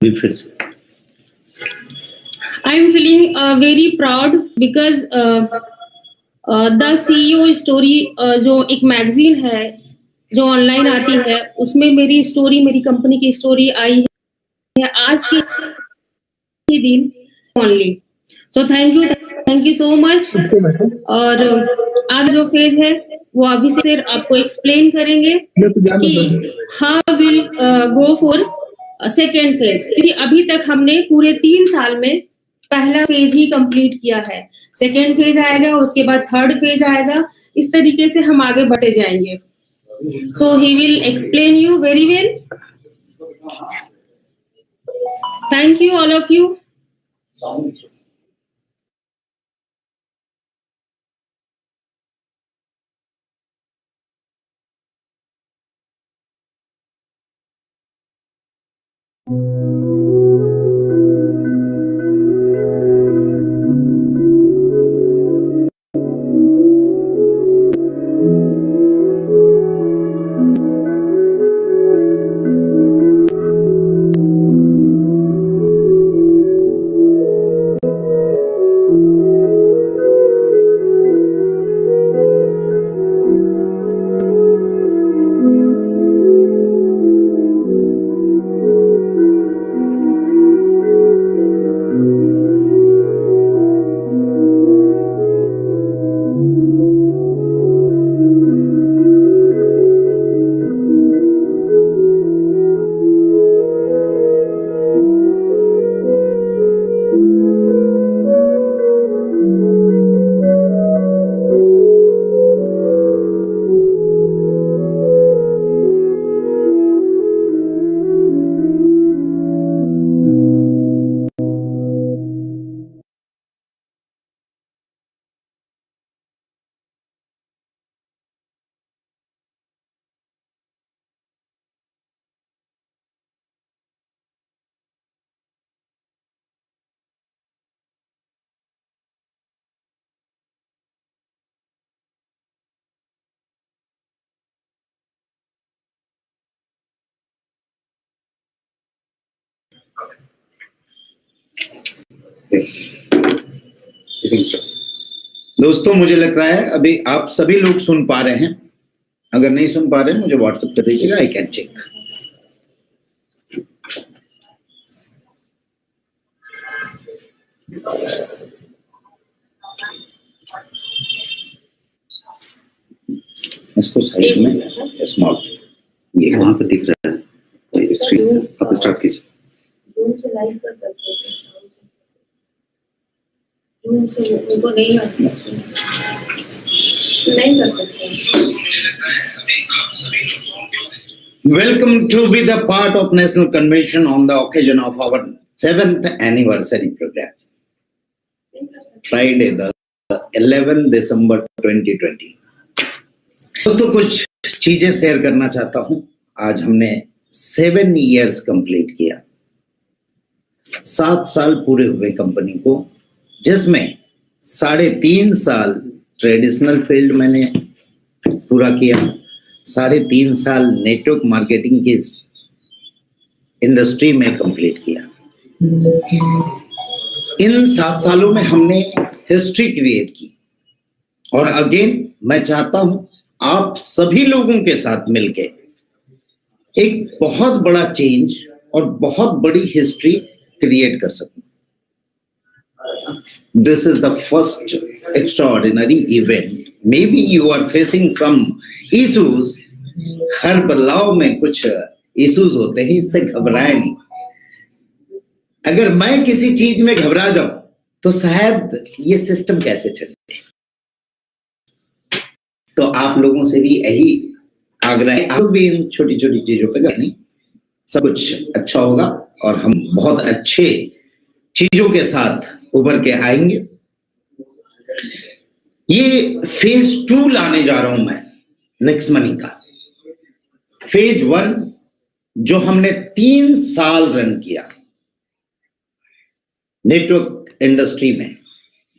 फिर से I am feeling very proud because the CEO story जो एक मैगजीन है जो ऑनलाइन आती है उसमें मेरी स्टोरी मेरी कंपनी की स्टोरी आई है आज के ही दिन only. So thank you so much. और आज जो फेज है वो अभी से आपको एक्सप्लेन करेंगे कि how will go for second phase, क्योंकि अभी तक हमने पूरे 3 साल में पहला फेज ही कंप्लीट किया है। सेकेंड फेज आएगा और उसके बाद थर्ड फेज आएगा, इस तरीके से हम आगे बढ़ते जाएंगे। So he will explain you very well. Thank you all of you. दोस्तों, मुझे लग रहा है अभी आप सभी लोग सुन पा रहे हैं। अगर नहीं सुन पा रहे हैं मुझे व्हाट्सएप कर दीजिएगा, आई कैन चेक। इसको साइड में स्मॉल ये वहां पे दिख रहा है स्क्रीन से आप स्टार्ट कीजिए। जून से लाइव कर सकते हैं, जून से उनको नहीं कर सकते। Welcome to be the part of National Convention on the occasion of our 7th anniversary program. Friday, the 11th December 2020. दोस्तों, कुछ चीजें शेयर करना चाहता हूं। आज हमने 7 years कंप्लीट किया। 7 साल पूरे हुए कंपनी को, जिसमें 3.5 साल ट्रेडिशनल फील्ड मैंने पूरा किया, 3.5 साल नेटवर्क मार्केटिंग की इंडस्ट्री में कंप्लीट किया। इन 7 सालों में हमने हिस्ट्री क्रिएट की और अगेन मैं चाहता हूं आप सभी लोगों के साथ मिलके एक बहुत बड़ा चेंज और बहुत बड़ी हिस्ट्री क्रिएट कर सकूं। This is the first extraordinary event. Maybe you are facing some issues. हर बदलाव में कुछ इश्यूज होते हैं, इससे घबराए नहीं। अगर मैं किसी चीज में घबरा जाऊं तो शायद ये सिस्टम कैसे चले। तो आप लोगों से भी यही आग्रह है, आप भी इन छोटी छोटी चीजों पे नहीं, सब कुछ अच्छा होगा और हम बहुत अच्छे चीजों के साथ उभर के आएंगे। ये फेज 2 लाने जा रहा हूं मैं नेक्स्ट मनी का। फेज 1 जो हमने 3 साल रन किया नेटवर्क इंडस्ट्री में,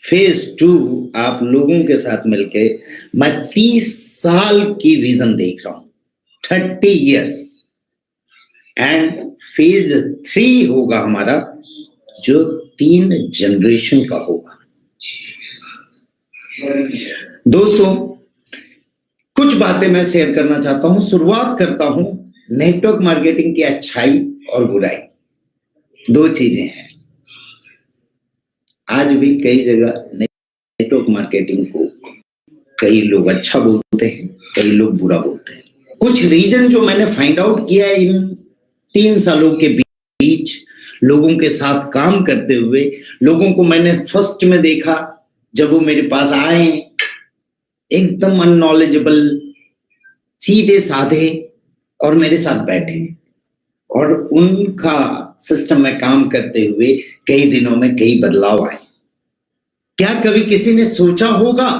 फेज 2 आप लोगों के साथ मिलके मैं 30 साल की विजन देख रहा हूं, 30 years। एंड फेज 3 होगा हमारा, जो 3 जनरेशन का होगा। दोस्तों, कुछ बातें मैं शेयर करना चाहता हूं। शुरुआत करता हूं नेटवर्क मार्केटिंग की अच्छाई और बुराई। 2 चीजें हैं। आज भी कई जगह नेटवर्क मार्केटिंग को कई लोग अच्छा बोलते हैं, कई लोग बुरा बोलते हैं। कुछ रीजन जो मैंने फाइंड आउट किया है इन 3 सालों के बीच, लोगों के साथ काम करते हुए, लोगों को मैंने फर्स्ट में देखा जब वो मेरे पास आए, एकदम अननॉलेजेबल, सीधे साधे, और मेरे साथ बैठे, और उनका सिस्टम में काम करते हुए कई दिनों में कई बदलाव आए। क्या कभी किसी ने सोचा होगा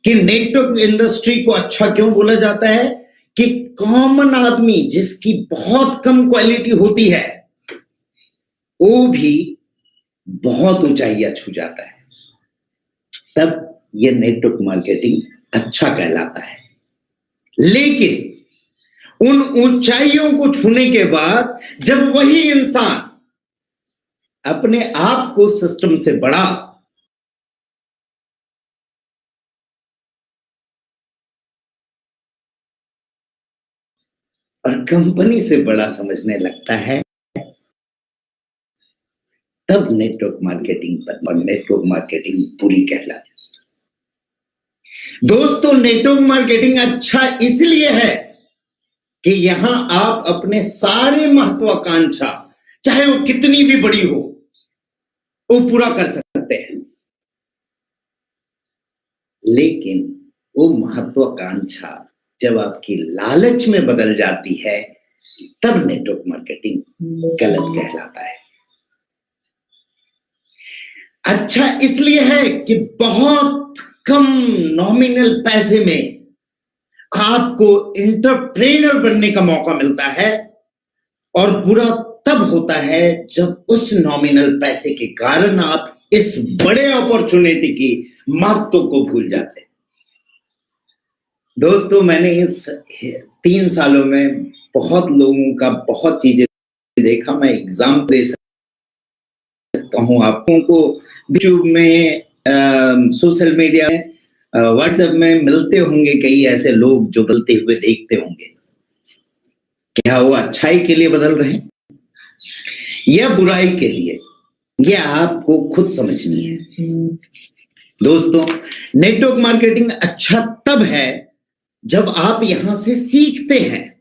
कि नेटवर्क इंडस्ट्री को अच्छा क्यों बोला जाता है? कि कॉमन आदमी जिसकी बहुत कम क्वालिटी होती है, वो भी बहुत ऊंचाइयां छू जाता है। तब यह नेटवर्क मार्केटिंग अच्छा कहलाता है। लेकिन उन ऊंचाइयों को छूने के बाद जब वही इंसान अपने आप को सिस्टम से बड़ा और कंपनी से बड़ा समझने लगता है, तब नेटवर्क मार्केटिंग पूरी कहलाती है। दोस्तों, नेटवर्क मार्केटिंग अच्छा इसलिए है कि यहां आप अपने सारे महत्वाकांक्षा, चाहे वो कितनी भी बड़ी हो, वो पूरा कर सकते हैं। लेकिन वो महत्वाकांक्षा जब आपकी लालच में बदल जाती है, तब नेटवर्क मार्केटिंग गलत कहलाता है। अच्छा इसलिए है कि बहुत कम नॉमिनल पैसे में आपको इंटरप्रेन्योर बनने का मौका मिलता है, और बुरा तब होता है जब उस नॉमिनल पैसे के कारण आप इस बड़े अपॉर्चुनिटी की महत्व को भूल जाते हैं। दोस्तों, मैंने इस 3 सालों में बहुत लोगों का बहुत चीजें देखा। मैं एग्जाम दे सकता हूं आपको को यूट्यूब में, सोशल मीडिया में, व्हाट्सएप में मिलते होंगे कई ऐसे लोग जो बदलते हुए देखते होंगे। क्या वो अच्छाई के लिए बदल रहे हैं या बुराई के लिए? यह आपको खुद समझनी है। दोस्तों, नेटवर्क मार्केटिंग अच्छा तब है जब आप यहां से सीखते हैं,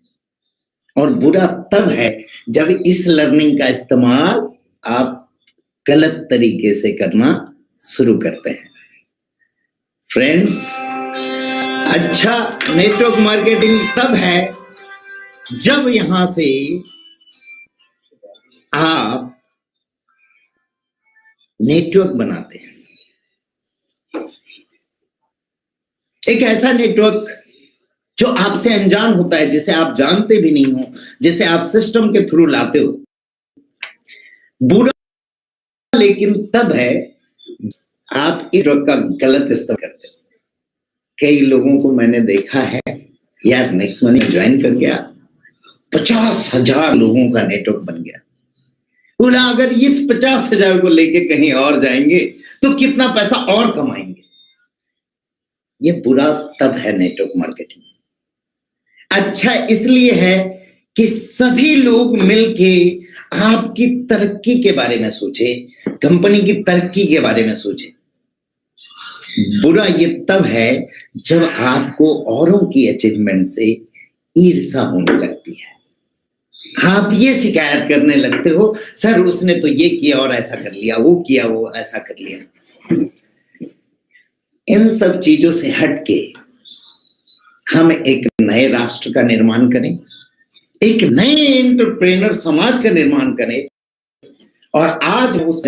और बुरा तब है जब इस लर्निंग का इस्तेमाल आप गलत तरीके से करना शुरू करते हैं। फ्रेंड्स, अच्छा नेटवर्क मार्केटिंग तब है जब यहां से आप नेटवर्क बनाते हैं, एक ऐसा नेटवर्क जो आपसे अनजान होता है, जिसे आप जानते भी नहीं हो, जिसे आप सिस्टम के थ्रू लाते हो। बुरा लेकिन तब है आप इस नेटवर्क का गलत इस्तेमाल करते हो। कई लोगों को मैंने देखा है, यार नेक्स्ट मनी ज्वाइन कर गया, 50,000 लोगों का नेटवर्क बन गया। बोला अगर इस 50,000 को लेके कहीं और जाएंगे तो कितना पैसा और कमाएंगे। ये बुरा तब है नेटवर्क मार्केटिंग। अच्छा इसलिए है कि सभी लोग मिलके आपकी तरक्की के बारे में सोचे, कंपनी की तरक्की के बारे में सोचे। बुरा ये तब है जब आपको औरों की अचीवमेंट से ईर्ष्या होने लगती है। आप ये शिकायत करने लगते हो, सर उसने तो ये किया और ऐसा कर लिया, वो किया वो ऐसा कर लिया। इन सब चीजों से हटके हम एक नए राष्ट्र का निर्माण करें, एक नए एंटरप्रेन्योर समाज का निर्माण करें, और आज उस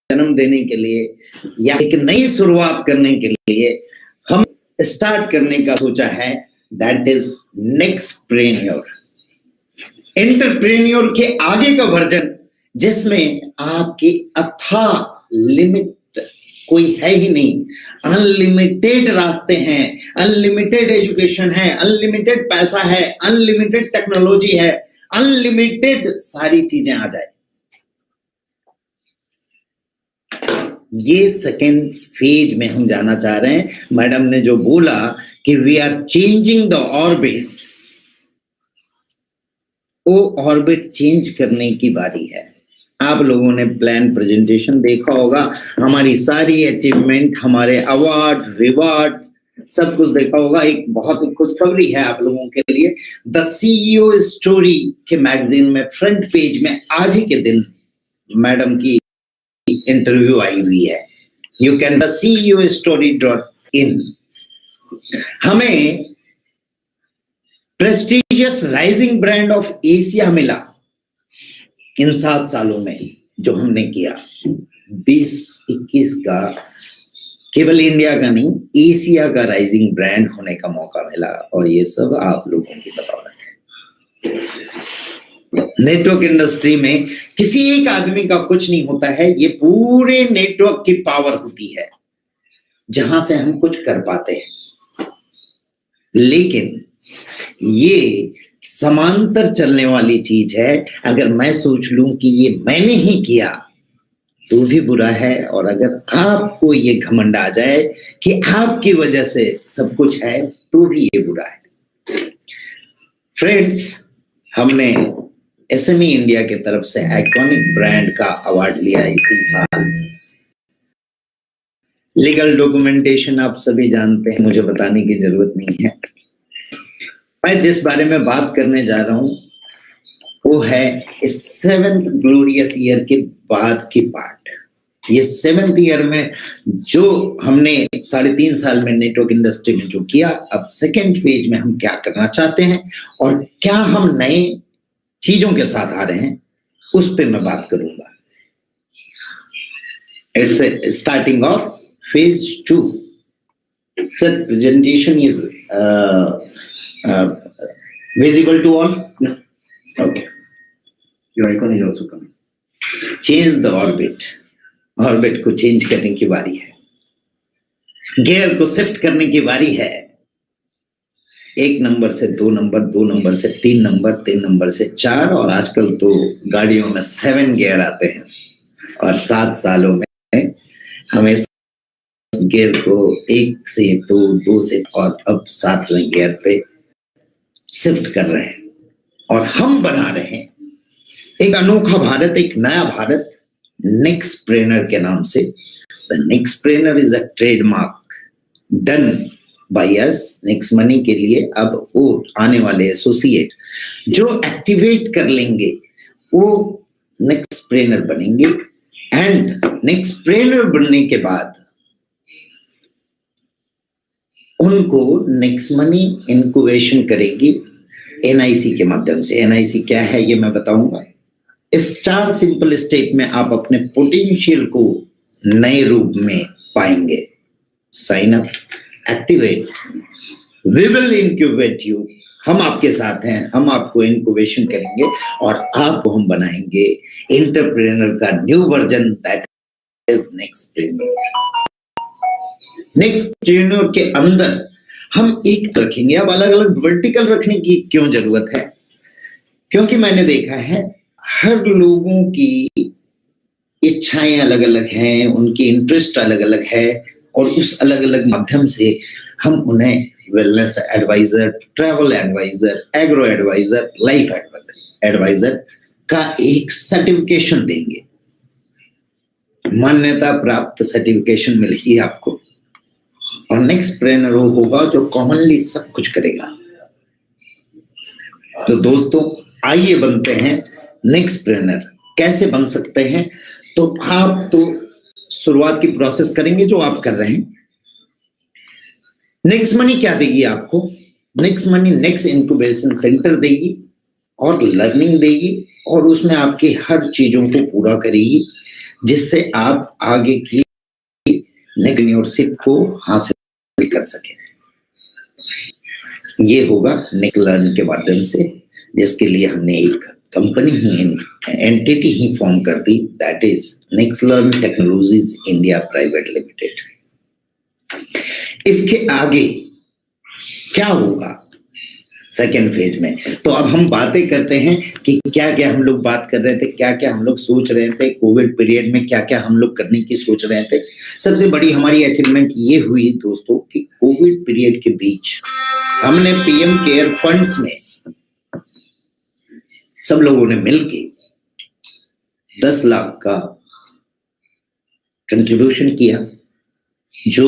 जन्म देने के लिए या एक नई शुरुआत करने के लिए हम स्टार्ट करने का सोचा है, दैट इज नेक्स्टप्रेन्योर। एंटरप्रेन्योर के आगे का वर्जन, जिसमें आपकी अथाह लिमिट कोई है ही नहीं, अनलिमिटेड रास्ते हैं, अनलिमिटेड एजुकेशन है, अनलिमिटेड पैसा है, अनलिमिटेड टेक्नोलॉजी है, अनलिमिटेड सारी चीजें आ जाए। ये सेकेंड फेज में हम जाना चाह रहे हैं। मैडम ने जो बोला कि we are changing the orbit, वो ऑर्बिट चेंज करने की बारी है। आप लोगों ने प्लान प्रेजेंटेशन देखा होगा, हमारी सारी अचीवमेंट, हमारे अवार्ड, रिवार्ड, सब कुछ देखा होगा। एक बहुत ही खुशखबरी है आप लोगों के लिए। द सीईओ स्टोरी के मैगजीन में फ्रंट पेज में आज ही के दिन मैडम की इंटरव्यू आई हुई है। You can the CEO story.in। हमें prestigious rising brand of Asia मिला इन 7 सालों में जो हमने किया। 20-21 का केवल इंडिया का नहीं, एशिया का राइजिंग ब्रांड होने का मौका मिला, और ये सब आप लोगों की बदौलत है। नेटवर्क इंडस्ट्री में किसी एक आदमी का कुछ नहीं होता है, ये पूरे नेटवर्क की पावर होती है जहां से हम कुछ कर पाते हैं। लेकिन ये समांतर चलने वाली चीज है। अगर मैं सोच लूं कि ये मैंने ही किया तो भी बुरा है, और अगर आपको ये घमंड आ जाए कि आपकी वजह से सब कुछ है तो भी ये बुरा है। फ्रेंड्स, हमने SME इंडिया की तरफ से आइकॉनिक ब्रांड का अवार्ड लिया इसी साल। लीगल डॉक्यूमेंटेशन आप सभी जानते हैं, मुझे बताने की जरूरत नहीं है। मैं जिस बारे में बात करने जा रहा हूं वो है इस 7th ग्लोरियस ईयर के बाद की पार्ट। ये 7th ईयर में जो हमने 3.5 साल में नेटवर्क इंडस्ट्री में जो किया, अब सेकेंड फेज में हम क्या करना चाहते हैं और क्या हम नए चीजों के साथ आ रहे हैं, उस पे मैं बात करूंगा। It's starting of phase 2. Sir, presentation is visible to all? No. Okay. Your icon is also coming. Change the orbit. Orbit को चेंज करने की बारी है, गियर को शिफ्ट करने की बारी है। 1 नंबर से 2 नंबर, 2 नंबर से 3 नंबर, 3 नंबर से 4, और आजकल तो गाड़ियों में 7 गियर आते हैं। और 7 सालों में हमें गियर को 1 से 2, 2 से, और अब 7वें गियर पे शिफ्ट कर रहे हैं। और हम बना रहे हैं एक अनोखा भारत, एक नया भारत, नेक्सप्रेनर के नाम से। The Nexpreneur is a trademark done by us. Next money के लिए अब वो आने वाले एसोसिएट जो एक्टिवेट कर लेंगे वो नेक्सप्रेनर बनेंगे। एंड नेक्सप्रेनर बनने के बाद उनको नेक्स्ट मनी इंक्यूबेशन करेगी NIC के माध्यम से। NIC क्या है ये मैं बताऊंगा। इस 4 सिंपल स्टेप में आप अपने पोटेंशियल को नए रूप में पाएंगे। Sign up, activate, we will incubate you. हम आपके साथ हैं, हम आपको इंक्यूबेशन करेंगे और आपको हम बनाएंगे एंटरप्रेन्योर का न्यू वर्जन, दैट इज नेक्सप्रेन्योर। नेक्सप्रेन्योर के अंदर हम एक रखेंगे। अब अलग अलग वर्टिकल रखने की क्यों जरूरत है? क्योंकि मैंने देखा है हर लोगों की इच्छाएं अलग अलग हैं, उनकी इंटरेस्ट अलग अलग है, और उस अलग अलग माध्यम से हम उन्हें wellness advisor, travel advisor, agro advisor, life advisor का एक सर्टिफिकेशन देंगे। मान्यता प्राप्त सर्टिफिकेशन मिलेगी आपको, और नेक्सप्रेन्योर होगा जो कॉमनली सब कुछ करेगा। तो दोस्तों आइए बनते हैं नेक्सप्रेन्योर। कैसे बन सकते हैं? तो आप तो शुरुआत की प्रोसेस करेंगे जो आप कर रहे हैं। नेक्स्ट मनी क्या देगी आपको? Next money next incubation centre देगी और लर्निंग देगी, और उसमें आपकी हर चीजों को पूरा करेगी जिससे आप आगे की नेक्सप्रेन्योरशिप को हासिल कर सके। ये होगा नेक्स्ट लर्न के माध्यम से, जिसके लिए हमने एक कंपनी ही, एंटिटी ही फॉर्म कर दी, that is Next Learn Technologies India Private Limited. इसके आगे क्या होगा? सेकेंड फेज में। तो अब हम बातें करते हैं कि क्या क्या हम लोग बात कर रहे थे, क्या क्या हम लोग सोच रहे थे, कोविड पीरियड में क्या क्या हम लोग करने की सोच रहे थे। सबसे बड़ी हमारी अचीवमेंट ये हुई दोस्तों कि कोविड पीरियड के बीच हमने पीएम केयर फंड्स में सब लोगों ने मिलके 10 लाख का कंट्रीब्यूशन किया, जो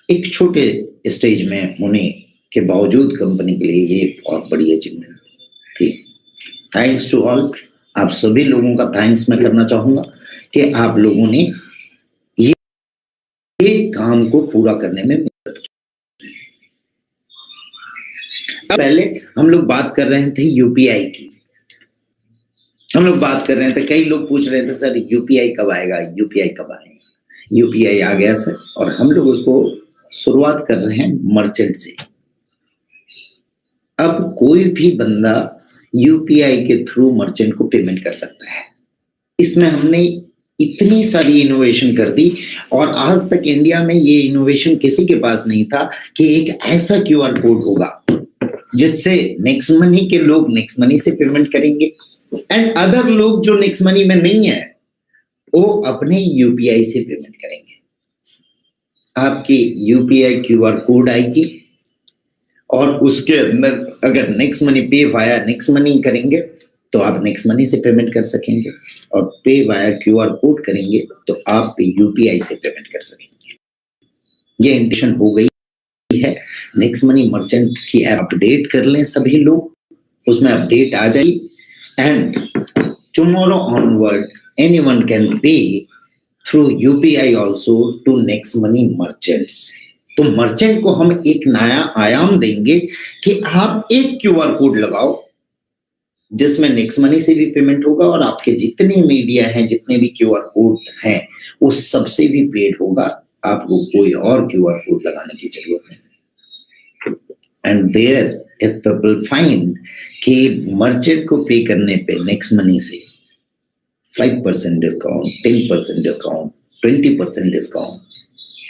एक छोटे स्टेज में होने के बावजूद कंपनी के लिए ये बहुत बड़ी अचीवमेंट थी। थैंक्स टू ऑल, आप सभी लोगों का थैंक्स मैं करना चाहूंगा कि आप लोगों ने ये काम को पूरा करने में मदद की। पहले हम लोग बात कर रहे थे यूपीआई की, हम लोग बात कर रहे थे, कई लोग पूछ रहे थे सर यूपीआई कब आएगा, यूपीआई कब आएगा। यूपीआई आ गया सर, और हम लोग उसको शुरुआत कर रहे हैं मर्चेंट से। अब कोई भी बंदा यूपीआई के थ्रू मर्चेंट को पेमेंट कर सकता है। इसमें हमने इतनी सारी इनोवेशन कर दी, और आज तक इंडिया में ये इनोवेशन किसी के पास नहीं था कि एक ऐसा क्यूआर कोड होगा जिससे नेक्स्ट मनी के लोग नेक्स्ट मनी से पेमेंट करेंगे, एंड अदर लोग जो नेक्स्ट मनी में नहीं है वो अपने यूपीआई से पेमेंट करेंगे। आपकी यूपीआई क्यूआर कोड आएगी और उसके अंदर अगर नेक्स्ट मनी पे वाया नेक्स्ट मनी करेंगे तो आप नेक्स्ट मनी से पेमेंट कर सकेंगे, और पे वाया क्यूआर कोड करेंगे तो आप यूपीआई से पेमेंट कर सकेंगे। ये इंटेंशन हो गई है। नेक्स्ट मनी मर्चेंट की ऐप अपडेट कर लें सभी लोग, उसमें अपडेट आ जाएगी, and tomorrow onward anyone can pay through UPI also to next money merchants. तो मर्चेंट को हम एक नया आयाम देंगे कि आप एक क्यूआर कोड लगाओ जिसमें नेक्स्ट मनी से भी पेमेंट होगा, और आपके जितने मीडिया हैं, जितने भी क्यूआर कोड हैं, उस सबसे भी पेड होगा। आपको कोई और क्यूआर कोड लगाने की जरूरत नहीं। And there if people find कि मर्चेंट को पे करने पे नेक्स्ट मनी से 5% डिस्काउंट, 10% डिस्काउंट, 20% डिस्काउंट,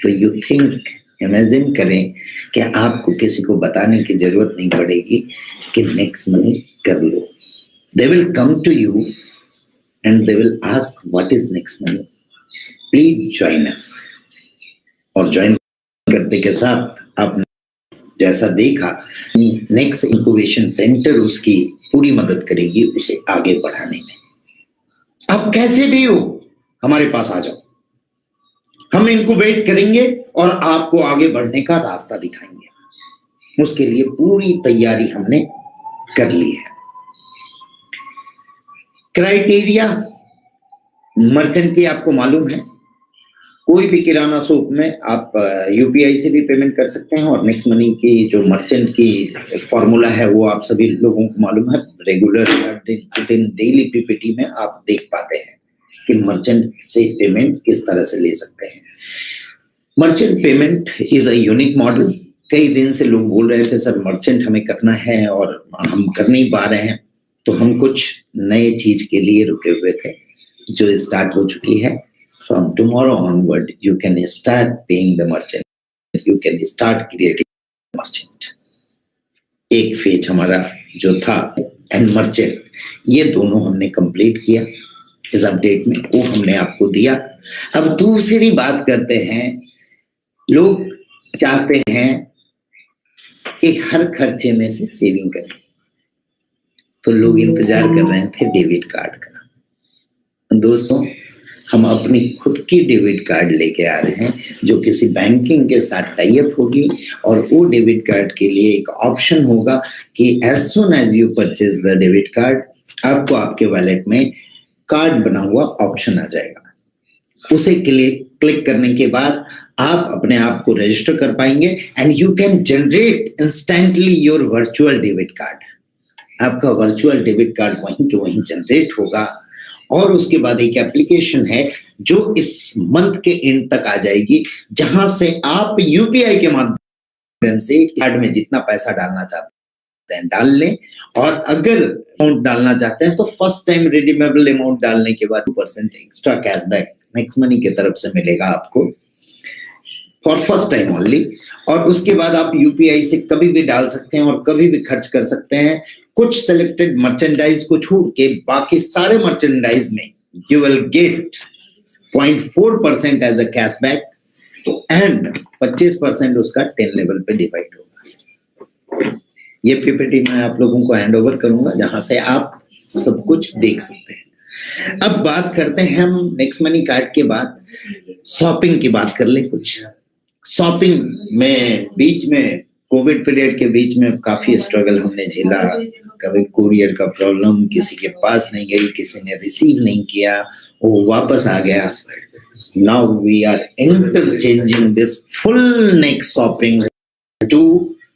तो यू थिंक, इमेजिन करें कि आपको किसी को बताने की जरूरत नहीं पड़ेगी कि नेक्स्ट मनी कर लो। They will come to you and they will ask what is next money, please join us। और ज्वाइन करने के साथ आपने जैसा देखा, नेक्स्ट इंक्यूबेशन सेंटर उसकी पूरी मदद करेगी उसे आगे बढ़ाने में। आप कैसे भी हो हमारे पास आ जाओ, हम इंक्यूबेट करेंगे और आपको आगे बढ़ने का रास्ता दिखाएंगे। उसके लिए पूरी तैयारी हमने कर ली है। क्राइटेरिया मर्चेंट की आपको मालूम है, कोई भी किराना शॉप में आप यूपीआई से भी पेमेंट कर सकते हैं, और नेक्स्ट मनी की जो मर्चेंट की फॉर्मूला है वो आप सभी लोगों को मालूम है। रेगुलर दिन डेली पीपीटी में आप देख पाते हैं कि मर्चेंट से पेमेंट किस तरह से ले सकते हैं। Merchant payment is a unique model. कई दिन से लोग बोल रहे थे सर मर्चेंट हमें करना है और हम कर नहीं पा रहे हैं, तो हम कुछ नए चीज के लिए रुके हुए थे जो स्टार्ट हो चुकी है। From tomorrow onward, you can start paying the merchant. You can start creating the merchant. एक फेज हमारा जो था एंड मर्चेंट, ये दोनों हमने कंप्लीट किया इस अपडेट में, वो हमने आपको दिया। अब दूसरी बात करते हैं, लोग चाहते हैं कि हर खर्चे में से सेविंग करें, तो लोग इंतजार कर रहे थे डेबिट कार्ड का। दोस्तों, हम अपनी खुद की डेबिट कार्ड लेके आ रहे हैं जो किसी बैंकिंग के साथ टाई अप होगी, और वो डेबिट कार्ड के लिए एक ऑप्शन होगा कि as soon as you purchase the debit card, आपको आपके वॉलेट में कार्ड बना हुआ ऑप्शन आ जाएगा। उसे क्लिक करने के बाद आप अपने आप को रजिस्टर कर पाएंगे, and you can generate instantly your virtual debit card. आपका वर्चुअल डेबिट कार्ड वहीं के वहीं जनरेट होगा, और उसके बाद एक एप्लीकेशन है जो इस मंथ के एंड तक आ जाएगी, जहां से आप यूपीआई के माध्यम से कार्ड में जितना पैसा डालना चाहते हैं डाल लें, और अगर अमाउंट डालना चाहते हैं तो फर्स्ट टाइम रिडीमेबल अमाउंट डालने के बाद 2% एक्स्ट्रा कैशबैक नेक्स्ट मनी की तरफ से मिलेगा आपको। फॉर फर्स्ट टाइम ओनली, और उसके बाद आप यूपीआई से कभी भी डाल सकते हैं और कभी भी खर्च कर सकते हैं। कुछ सेलेक्टेड मर्चेंडाइज को छोड़ के बाकी सारे मर्चेंडाइज में you will get 0.4% as a cashback and 25% उसका 10 लेवल पे डिवाइड होगा। ये पीपीटी मैं आप लोगों को हैंड ओवर करूंगा जहां से आप सब कुछ देख सकते हैं। अब बात करते हैं हम नेक्स्ट मनी कार्ड के बाद शॉपिंग की बात कर ले। कुछ शॉपिंग में बीच में कोविड पीरियड के बीच में काफी स्ट्रगल हमने झेला। कभी कुरियर का प्रॉब्लम, किसी के पास नहीं गई, किसी ने रिसीव नहीं किया, वो वापस आ गया। Now we are interchanging this full next shopping to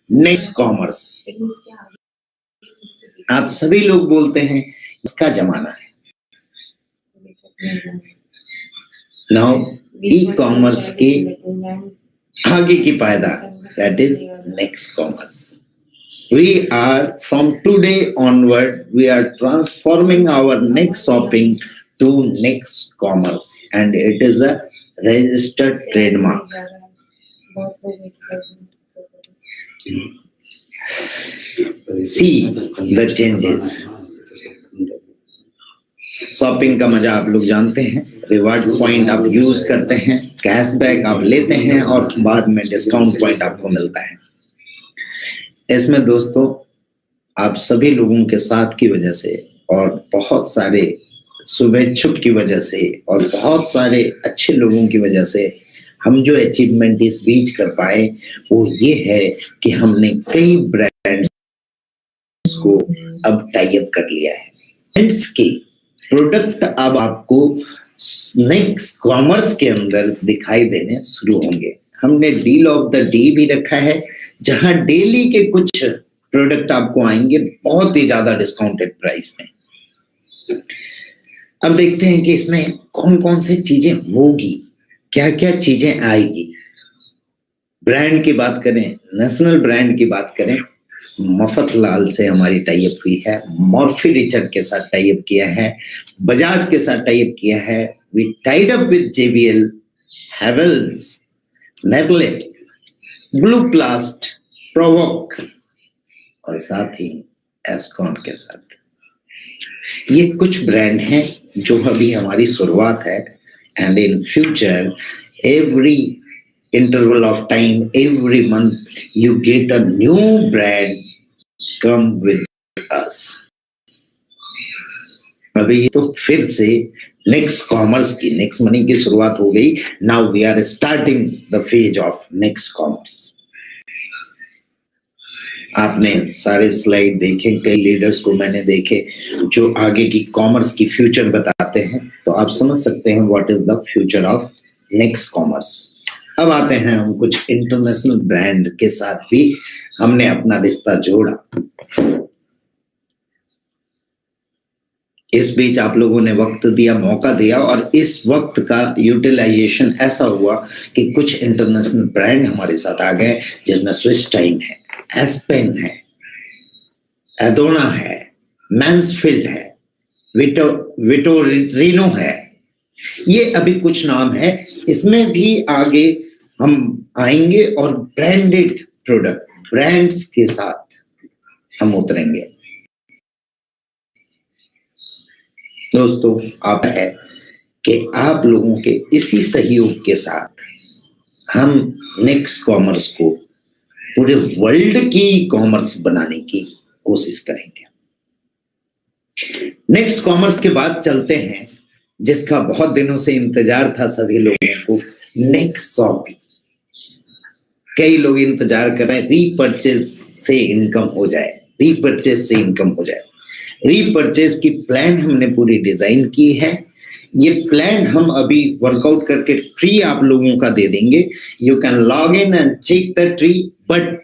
next commerce. आप सभी लोग बोलते हैं इसका जमाना है। नाउ ई कॉमर्स की आगे की पायदान, that is next commerce. We are from today onward, we are transforming our next shopping to next commerce, and it is a registered trademark. See the changes. Shopping का मजा आप लोग जानते हैं। रिवार्ड पॉइंट आप यूज करते हैं, cashback आप लेते हैं और बाद में डिस्काउंट पॉइंट आपको मिलता है। इसमें दोस्तों आप सभी लोगों के साथ की वजह से और बहुत सारे शुभेच्छुक की वजह से और बहुत सारे अच्छे लोगों की वजह से हम जो अचीवमेंट इस बीच कर पाए वो ये है कि हमने कई ब्रांड्स को अब टाई अप कर लिया है। ब्रांड्स के प्रोडक्ट अब आपको नेक्स्ट कॉमर्स के अंदर दिखाई देने शुरू होंगे। हमने डील ऑफ द डे भी रखा है जहां डेली के कुछ प्रोडक्ट आपको आएंगे बहुत ही ज्यादा डिस्काउंटेड प्राइस में। अब देखते हैं कि इसमें कौन कौन सी चीजें होगी, क्या क्या चीजें आएगी। ब्रांड की बात करें, नेशनल ब्रांड की बात करें, मफतलाल से हमारी टाई अप हुई है, मॉर्फी रिचर्ड के साथ टाई अप किया है, बजाज के साथ टाई अप किया है, we tied up with JBL, Havells, Negle, Blue Plast, Provoke और साथ ही एस्कॉन के साथ। ये कुछ ब्रांड हैं जो अभी हमारी शुरुआत है, and in future every interval of time, every month you get a new brand come with us. अभी तो फिर से नेक्स्ट कॉमर्स की, नेक्स्ट मनी की शुरुआत हो गई। Now we are starting the phase of next commerce. आपने सारे स्लाइड देखे, कई लीडर्स को मैंने देखे जो आगे की कॉमर्स की फ्यूचर बताते हैं, तो आप समझ सकते हैं what is the future of next commerce. अब आते हैं हम कुछ इंटरनेशनल ब्रांड के साथ भी हमने अपना रिश्ता जोड़ा। इस बीच आप लोगों ने वक्त दिया, मौका दिया, और इस वक्त का यूटिलाइजेशन ऐसा हुआ कि कुछ इंटरनेशनल ब्रांड हमारे साथ आ गए, जिसमें स्विस टाइम है, एस्पेन है, एडोना है, मैंसफील्ड है, विटोरिनो है। ये अभी कुछ नाम है, इसमें भी आगे हम आएंगे और ब्रांडेड प्रोडक्ट, ब्रांड्स के साथ हम उतरेंगे। दोस्तों आप है कि आप लोगों के इसी सहयोग के साथ हम नेक्स्ट कॉमर्स को पूरे वर्ल्ड की कॉमर्स बनाने की कोशिश करेंगे। नेक्स्ट कॉमर्स के बाद चलते हैं जिसका बहुत दिनों से इंतजार था सभी लोगों को, नेक्स्ट शॉपिंग। कई लोग इंतजार कर रहे हैं रीपरचेज से इनकम हो जाए, रीपरचेज से इनकम हो जाए। रीपरचेज की प्लान हमने पूरी डिजाइन की है। ये प्लान हम अभी वर्कआउट करके फ्री आप लोगों का दे देंगे। You can log in and check the tree. But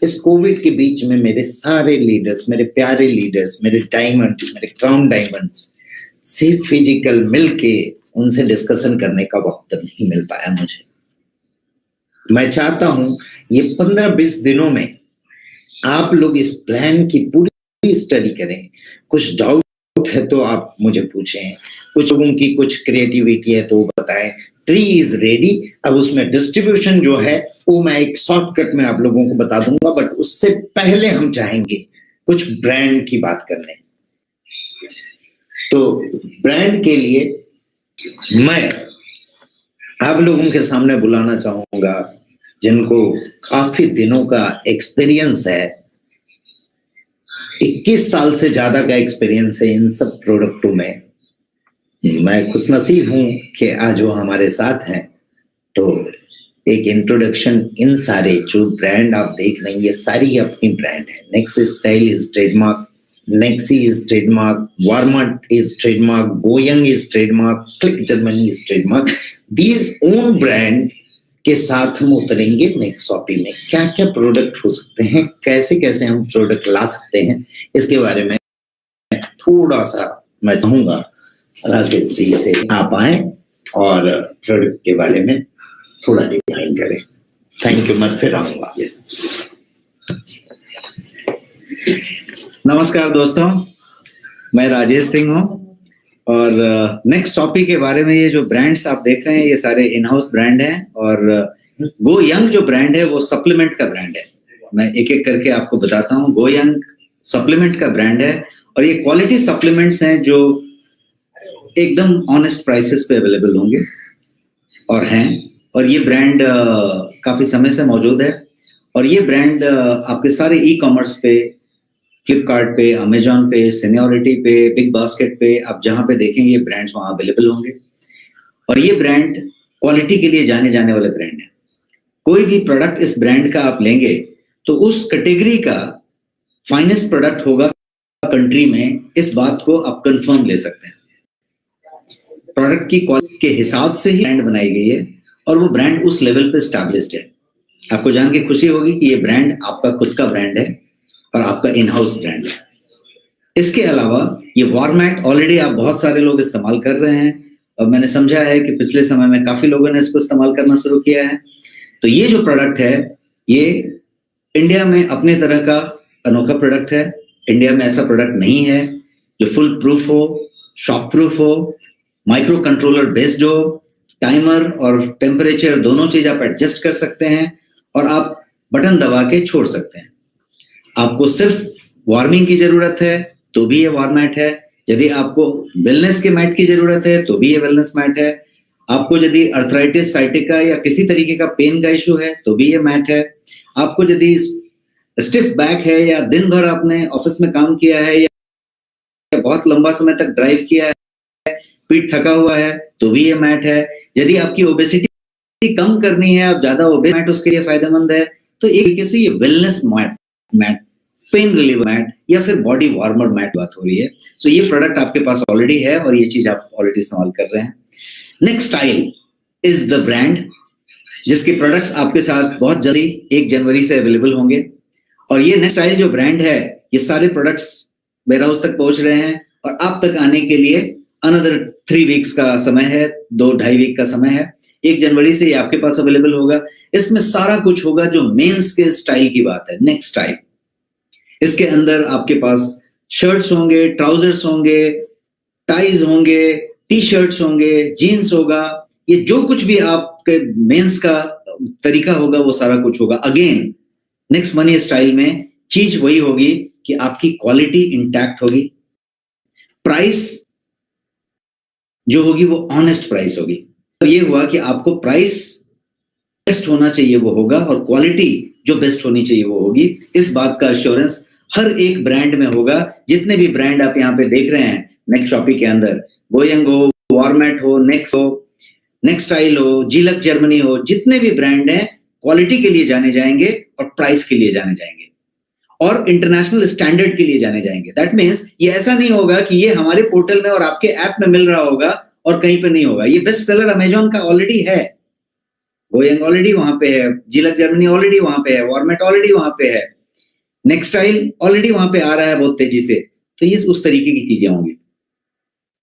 इस कोविड के बीच में मेरे सारे लीडर्स, मेरे प्यारे लीडर्स, मेरे डायमंड्स, मेरे क्राउन डायमंड्स से फिजिकल मिलके उनसे डिस्कशन करने का वक्त नहीं मिल पाया मुझे। मैं चाहता हूं ये 15-20 दिनों में आप लोग इस प्लान की पूरी स्टडी करें, कुछ डाउट है तो आप मुझे पूछें, कुछ लोगों की कुछ क्रिएटिविटी है तो वो बताएं। Tree is ready. अब उसमें डिस्ट्रीब्यूशन जो है वो मैं एक शॉर्टकट में आप लोगों को बता दूंगा, बट उससे पहले हम चाहेंगे कुछ ब्रांड की बात करने। तो ब्रांड के लिए मैं आप लोगों के सामने बुलाना चाहूंगा जिनको काफी दिनों का एक्सपीरियंस है, 21 साल से ज्यादा का एक्सपीरियंस है इन सब प्रोडक्टों में। मैं खुशनसीब हूं कि आज वो हमारे साथ हैं। तो एक इंट्रोडक्शन, इन सारे जो ब्रांड आप देख रहे हैं ये सारी अपनी ब्रांड है। Nexi style is trademark, Nexi is trademark, Warmart is trademark, Goyoung is trademark, Click Germany is trademark. These own brand के साथ हम उतरेंगे नेक्स्ट शॉपिंग में। क्या क्या प्रोडक्ट हो सकते हैं, कैसे कैसे हम प्रोडक्ट ला सकते हैं, इसके बारे में थोड़ा सा मैं कहूँगा राकेश जी से आप आए और प्रोडक्ट के बारे में थोड़ा डिजाइन करें। Thank you. मैं फिर आऊंगा। यस, नमस्कार दोस्तों, मैं राजेश सिंह हूँ और नेक्स्ट टॉपिक के बारे में, ये जो ब्रांड्स आप देख रहे हैं ये सारे इन हाउस ब्रांड हैं और गो यंग जो ब्रांड है वो सप्लीमेंट का ब्रांड है। मैं एक एक करके आपको बताता हूँ। गो यंग सप्लीमेंट का ब्रांड है और ये क्वालिटी सप्लीमेंट्स हैं जो एकदम ऑनेस्ट प्राइसेस पे अवेलेबल होंगे और हैं। और ये ब्रांड काफी समय से मौजूद है और ये ब्रांड आपके सारे ई कॉमर्स पे, फ्लिपकार्ट पे, अमेजॉन पे, सीनियोरिटी पे, बिग बास्केट पे, आप जहां पे देखेंगे ये ब्रांड्स वहां अवेलेबल होंगे। और ये ब्रांड क्वालिटी के लिए जाने जाने वाले ब्रांड है। कोई भी प्रोडक्ट इस ब्रांड का आप लेंगे तो उस कैटेगरी का फाइनेस्ट प्रोडक्ट होगा कंट्री में, इस बात को आप कंफर्म ले सकते हैं। प्रोडक्ट की क्वालिटी के हिसाब से ही ब्रांड बनाई गई है और वो ब्रांड उस लेवल पे एस्टैब्लिश्ड है। आपको जान के खुशी होगी कि ये ब्रांड आपका खुद का ब्रांड है और आपका इन हाउस ब्रांड है। इसके अलावा ये वार्मैट ऑलरेडी आप बहुत सारे लोग इस्तेमाल कर रहे हैं और मैंने समझा है कि पिछले समय में काफी लोगों ने इसको इस्तेमाल करना शुरू किया है। तो ये जो प्रोडक्ट है ये इंडिया में अपने तरह का अनोखा प्रोडक्ट है। इंडिया में ऐसा प्रोडक्ट नहीं है जो फुल प्रूफ हो, शॉक प्रूफ हो, माइक्रो कंट्रोलर बेस्ड हो, टाइमर और टेम्परेचर दोनों चीज आप एडजस्ट कर सकते हैं और आप बटन दबा के छोड़ सकते हैं। आपको सिर्फ वार्मिंग की जरूरत है तो भी ये वार्मैट है। यदि आपको वेलनेस के मैट की जरूरत है तो भी ये वेलनेस मैट है। आपको यदि अर्थराइटिस, साइटिका या किसी तरीके का पेन का इशू है तो भी ये मैट है। आपको यदि स्टिफ बैक है या दिन भर आपने ऑफिस में काम किया है या बहुत लंबा समय तक ड्राइव किया है, पीठ थका हुआ है तो भी ये मैट है। यदि आपकी ओबेसिटी कम करनी है, आप ज्यादा ओबेस, मैट उसके लिए फायदेमंद है। तो एक तरीके से ये wellness mat, pain reliever mat या फिर बॉडी वार्मर मैट बात हो रही है। सो ये प्रोडक्ट आपके पास ऑलरेडी है और ये चीज आप ऑलरेडी इस्तेमाल कर रहे हैं। Next style is the brand जिसके प्रोडक्ट्स आपके साथ बहुत जल्दी 1 जनवरी से अवेलेबल होंगे। और ये नेक्स्ट स्टाइल जो ब्रांड है ये सारे प्रोडक्ट्स वेयर हाउस तक पहुंच रहे हैं और आप तक आने के लिए अनदर 3 वीक्स का समय है, 2-2.5 वीक का समय है। 1 जनवरी से ये आपके पास अवेलेबल होगा। इसमें सारा कुछ होगा जो मेंस के स्टाइल की बात है। नेक्स्ट स्टाइल, इसके अंदर आपके पास शर्ट्स होंगे, ट्राउजर्स होंगे, टाइज होंगे, टी शर्ट्स होंगे, जीन्स होगा। ये जो कुछ भी आपके मेंस का तरीका होगा वो सारा कुछ होगा। अगेन नेक्स्ट मनी स्टाइल में चीज वही होगी कि आपकी क्वालिटी इंटैक्ट होगी, प्राइस जो होगी वो ऑनेस्ट प्राइस होगी। तो ये हुआ कि आपको प्राइस बेस्ट होना चाहिए वो होगा और क्वालिटी जो बेस्ट होनी चाहिए वो होगी। इस बात का एश्योरेंस हर एक ब्रांड में होगा। जितने भी ब्रांड आप यहाँ पे देख रहे हैं नेक्स्ट शॉपिंग के अंदर, गोयंग हो, वार्मैट हो, नेक्स्ट हो, नेक्स्ट स्टाइल हो, जिलक जर्मनी हो, जितने भी ब्रांड हैं क्वालिटी के लिए जाने जाएंगे और प्राइस के लिए जाने जाएंगे और इंटरनेशनल स्टैंडर्ड के लिए जाने जाएंगे। दैट मीन्स ये ऐसा नहीं होगा कि ये हमारे पोर्टल में और आपके ऐप में मिल रहा होगा और कहीं पे नहीं होगा। ये बेस्ट सेलर अमेजॉन का ऑलरेडी है, गोयंग ऑलरेडी वहां पे है, जिलक जर्मनी ऑलरेडी वहां पे है, वार्मैट ऑलरेडी वहां पे है, नेक्स्ट स्टाइल ऑलरेडी वहां पे आ रहा है बहुत तेजी से। तो ये उस तरीके की चीजें होंगी।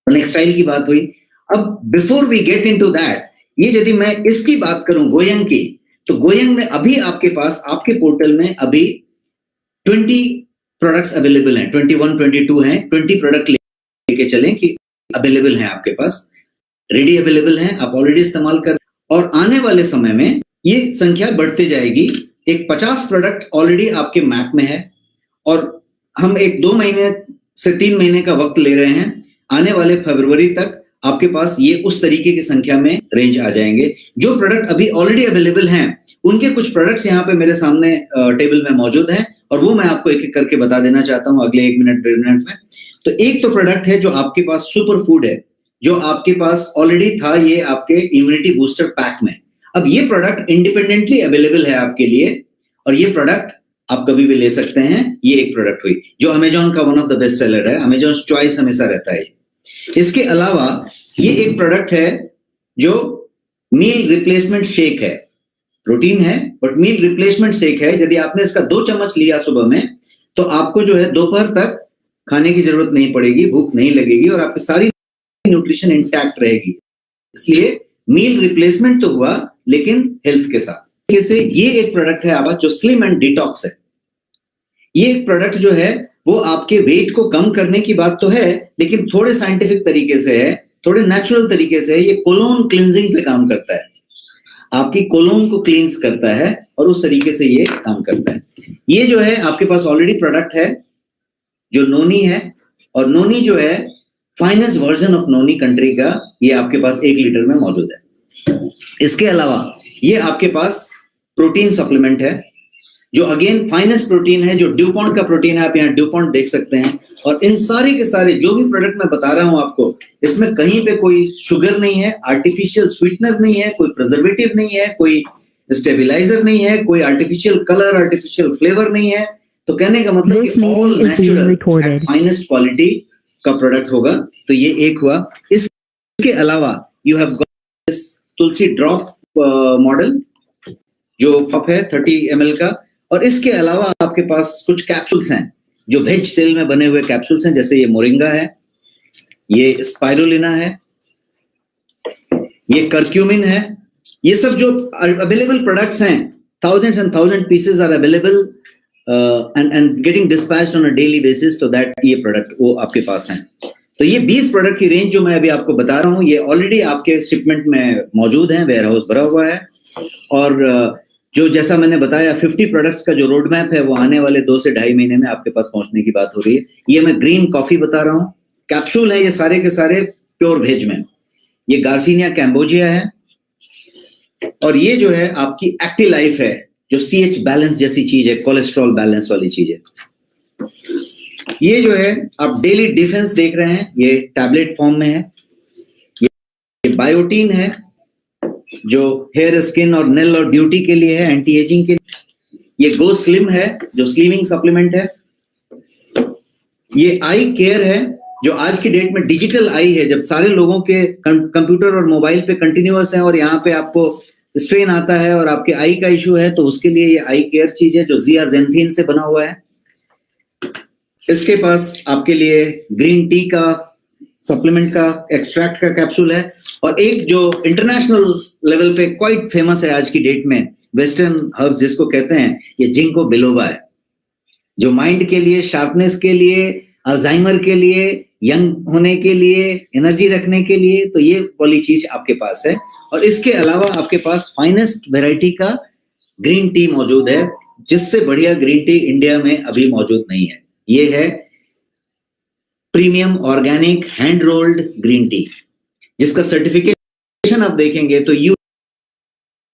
नेक्स्ट स्टाइल की बात हुई। अब before we get into that, ये यदि मैं इसकी बात करूं गोयंग की, तो गोयंग में अभी आपके पास आपके पोर्टल में अभी 20 प्रोडक्ट्स अवेलेबल हैं, 21-22 हैं। 20 प्रोडक्ट लेके चलें कि अवेलेबल हैं आपके पास, रेडी अवेलेबल हैं, आप ऑलरेडी इस्तेमाल कर, और आने वाले समय में ये संख्या बढ़ते जाएगी। एक 50 प्रोडक्ट ऑलरेडी आपके मैप में है और हम एक 2 महीने से 3 महीने का वक्त ले रहे हैं। आने वाले फरवरी तक आपके पास ये उस तरीके की संख्या में रेंज आ जाएंगे। जो प्रोडक्ट अभी ऑलरेडी अवेलेबल हैं उनके कुछ प्रोडक्ट्स यहाँ पे मेरे सामने टेबल में मौजूद हैं और वो मैं आपको एक एक करके बता देना चाहता हूँ अगले 1 मिनट 1.5 मिनट में। तो एक तो प्रोडक्ट है जो आपके पास सुपर फूड है, जो आपके पास ऑलरेडी था, ये आपके इम्यूनिटी बूस्टर पैक में। अब ये प्रोडक्ट इंडिपेंडेंटली अवेलेबल है आपके लिए और ये प्रोडक्ट आप कभी भी ले सकते हैं। ये एक प्रोडक्ट हुई जो अमेजॉन का one of the best seller है, अमेजॉन चॉइस हमेशा रहता है। इसके अलावा ये एक प्रोडक्ट है जो मील रिप्लेसमेंट शेक है, प्रोटीन है बट मील रिप्लेसमेंट शेक है। यदि आपने इसका 2 चम्मच लिया सुबह में तो आपको जो है दोपहर तक खाने की जरूरत नहीं पड़ेगी, भूख नहीं लगेगी और आपकी सारी न्यूट्रिशन इंटैक्ट रहेगी। इसलिए मील रिप्लेसमेंट तो हुआ लेकिन हेल्थ के साथ। जैसे ये एक प्रोडक्ट है आपका जो स्लिम एंड डिटॉक्स है। ये एक प्रोडक्ट जो है वो आपके वेट को कम करने की बात तो है लेकिन थोड़े साइंटिफिक तरीके से है, थोड़े नेचुरल तरीके से है। ये कोलोन क्लींजिंग पे काम करता है, आपकी कोलोन को क्लींस करता है और उस तरीके से ये काम करता है। ये जो है आपके पास ऑलरेडी प्रोडक्ट है जो नोनी है और नोनी जो है finest version of noni country का, ये आपके पास 1 लीटर में मौजूद है। इसके अलावा ये आपके पास प्रोटीन सप्लीमेंट है जो अगेन फाइनेस्ट प्रोटीन है, जो ड्यूपॉन्ट का प्रोटीन है। आप यहाँ ड्यूपॉन्ट देख सकते हैं और इन सारे के सारे जो भी प्रोडक्ट मैं बता रहा हूं आपको, इसमें कहीं पे कोई शुगर नहीं है, आर्टिफिशियल स्वीटनर नहीं है, कोई प्रिजर्वेटिव नहीं है, कोई स्टेबलाइजर नहीं है, कोई आर्टिफिशियल कलर, आर्टिफिशियल फ्लेवर नहीं है। तो कहने का मतलब कि ऑल नेचुरल फाइनेस्ट क्वालिटी का प्रोडक्ट होगा। तो ये एक हुआ। इसके अलावा you have got this Tulsi drop model जो पप है 30 ml का, और इसके अलावा आपके पास कुछ कैप्सूल्स हैं जो वेज सेल में बने हुए कैप्सूल्स हैं। जैसे ये मोरिंगा है, ये स्पाइरुलिना है, ये करक्यूमिन है। ये सब जो अवेलेबल प्रोडक्ट्स हैं, thousands and thousand pieces are available and getting dispatched on a daily basis, so that ये प्रोडक्ट वो आपके पास हैं। तो ये 20 प्रोडक्ट की रेंज जो मैं अभी आपको बता रहा हूँ ये ऑलरेडी आपके शिपमेंट में मौजूद हैं, वेयर हाउस भरा हुआ है। और जो जैसा मैंने बताया 50 प्रोडक्ट्स का जो रोड मैप है वो आने वाले 2 से 2.5 महीने में आपके पास पहुंचने की बात हो रही है। ये मैं ग्रीन कॉफी बता रहा हूँ, कैप्सूल है ये सारे के सारे प्योर वेज में। ये गार्सिनिया कैम्बोजिया है और ये जो है आपकी एक्टिव लाइफ है जो CH बैलेंस जैसी चीज है, कोलेस्ट्रॉल बैलेंस वाली चीज है। ये जो है आप डेली डिफेंस देख रहे हैं, ये टैबलेट फॉर्म में है। ये बायोटीन है जो हेयर, स्किन और नेल और ब्यूटी के लिए है, एंटी एजिंग के लिए। ये गो स्लिम है जो स्लिमिंग सप्लीमेंट है। ये आई केयर है जो आज की डेट में डिजिटल आई है, जब सारे लोगों के कंप्यूटर और मोबाइल पे कंटिन्यूअस है और यहाँ पे आपको स्ट्रेन आता है और आपके आई का इशू है, तो उसके लिए ये आई केयर चीज है जो जियाजेंथिन से बना हुआ है। इसके पास आपके लिए ग्रीन टी का सप्लीमेंट का एक्सट्रैक्ट का कैप्सूल है। और एक जो इंटरनेशनल लेवल पे क्वाइट फेमस है आज की डेट में, वेस्टर्न हर्ब्स जिसको कहते हैं, ये जिंको बिलोबा है जो माइंड के लिए, शार्पनेस के लिए, अल्जाइमर के लिए, यंग होने के लिए, एनर्जी रखने के लिए। तो ये वाली चीज आपके पास है। और इसके अलावा आपके पास फाइनेस्ट वैरायटी का ग्रीन टी मौजूद है, जिससे बढ़िया ग्रीन टी इंडिया में अभी मौजूद नहीं है। ये है premium organic hand rolled green tea, जिसका सर्टिफिकेशन आप देखेंगे तो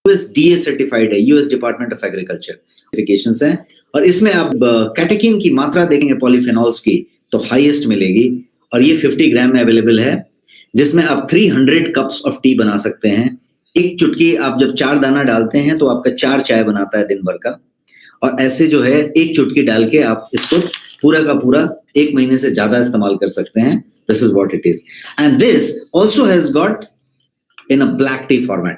USDA सर्टिफाइड है, US department of agriculture certifications हैं। और इसमें आप कैटेकिन की मात्रा देखेंगे पॉलीफेनॉल्स की तो हाईएस्ट मिलेगी। और ये 50 ग्राम में अवेलेबल है, जिसमें आप 300 कप्स ऑफ टी बना सकते हैं। एक चुटकी आप जब 4 दाना डालते हैं तो आपका 4 चाय बनाता है दिन भर का। और ऐसे जो है एक चुटकी डाल के आप इसको पूरा का पूरा 1 महीने से ज्यादा इस्तेमाल कर सकते हैं। This is what it is. And this also has got in a black T format,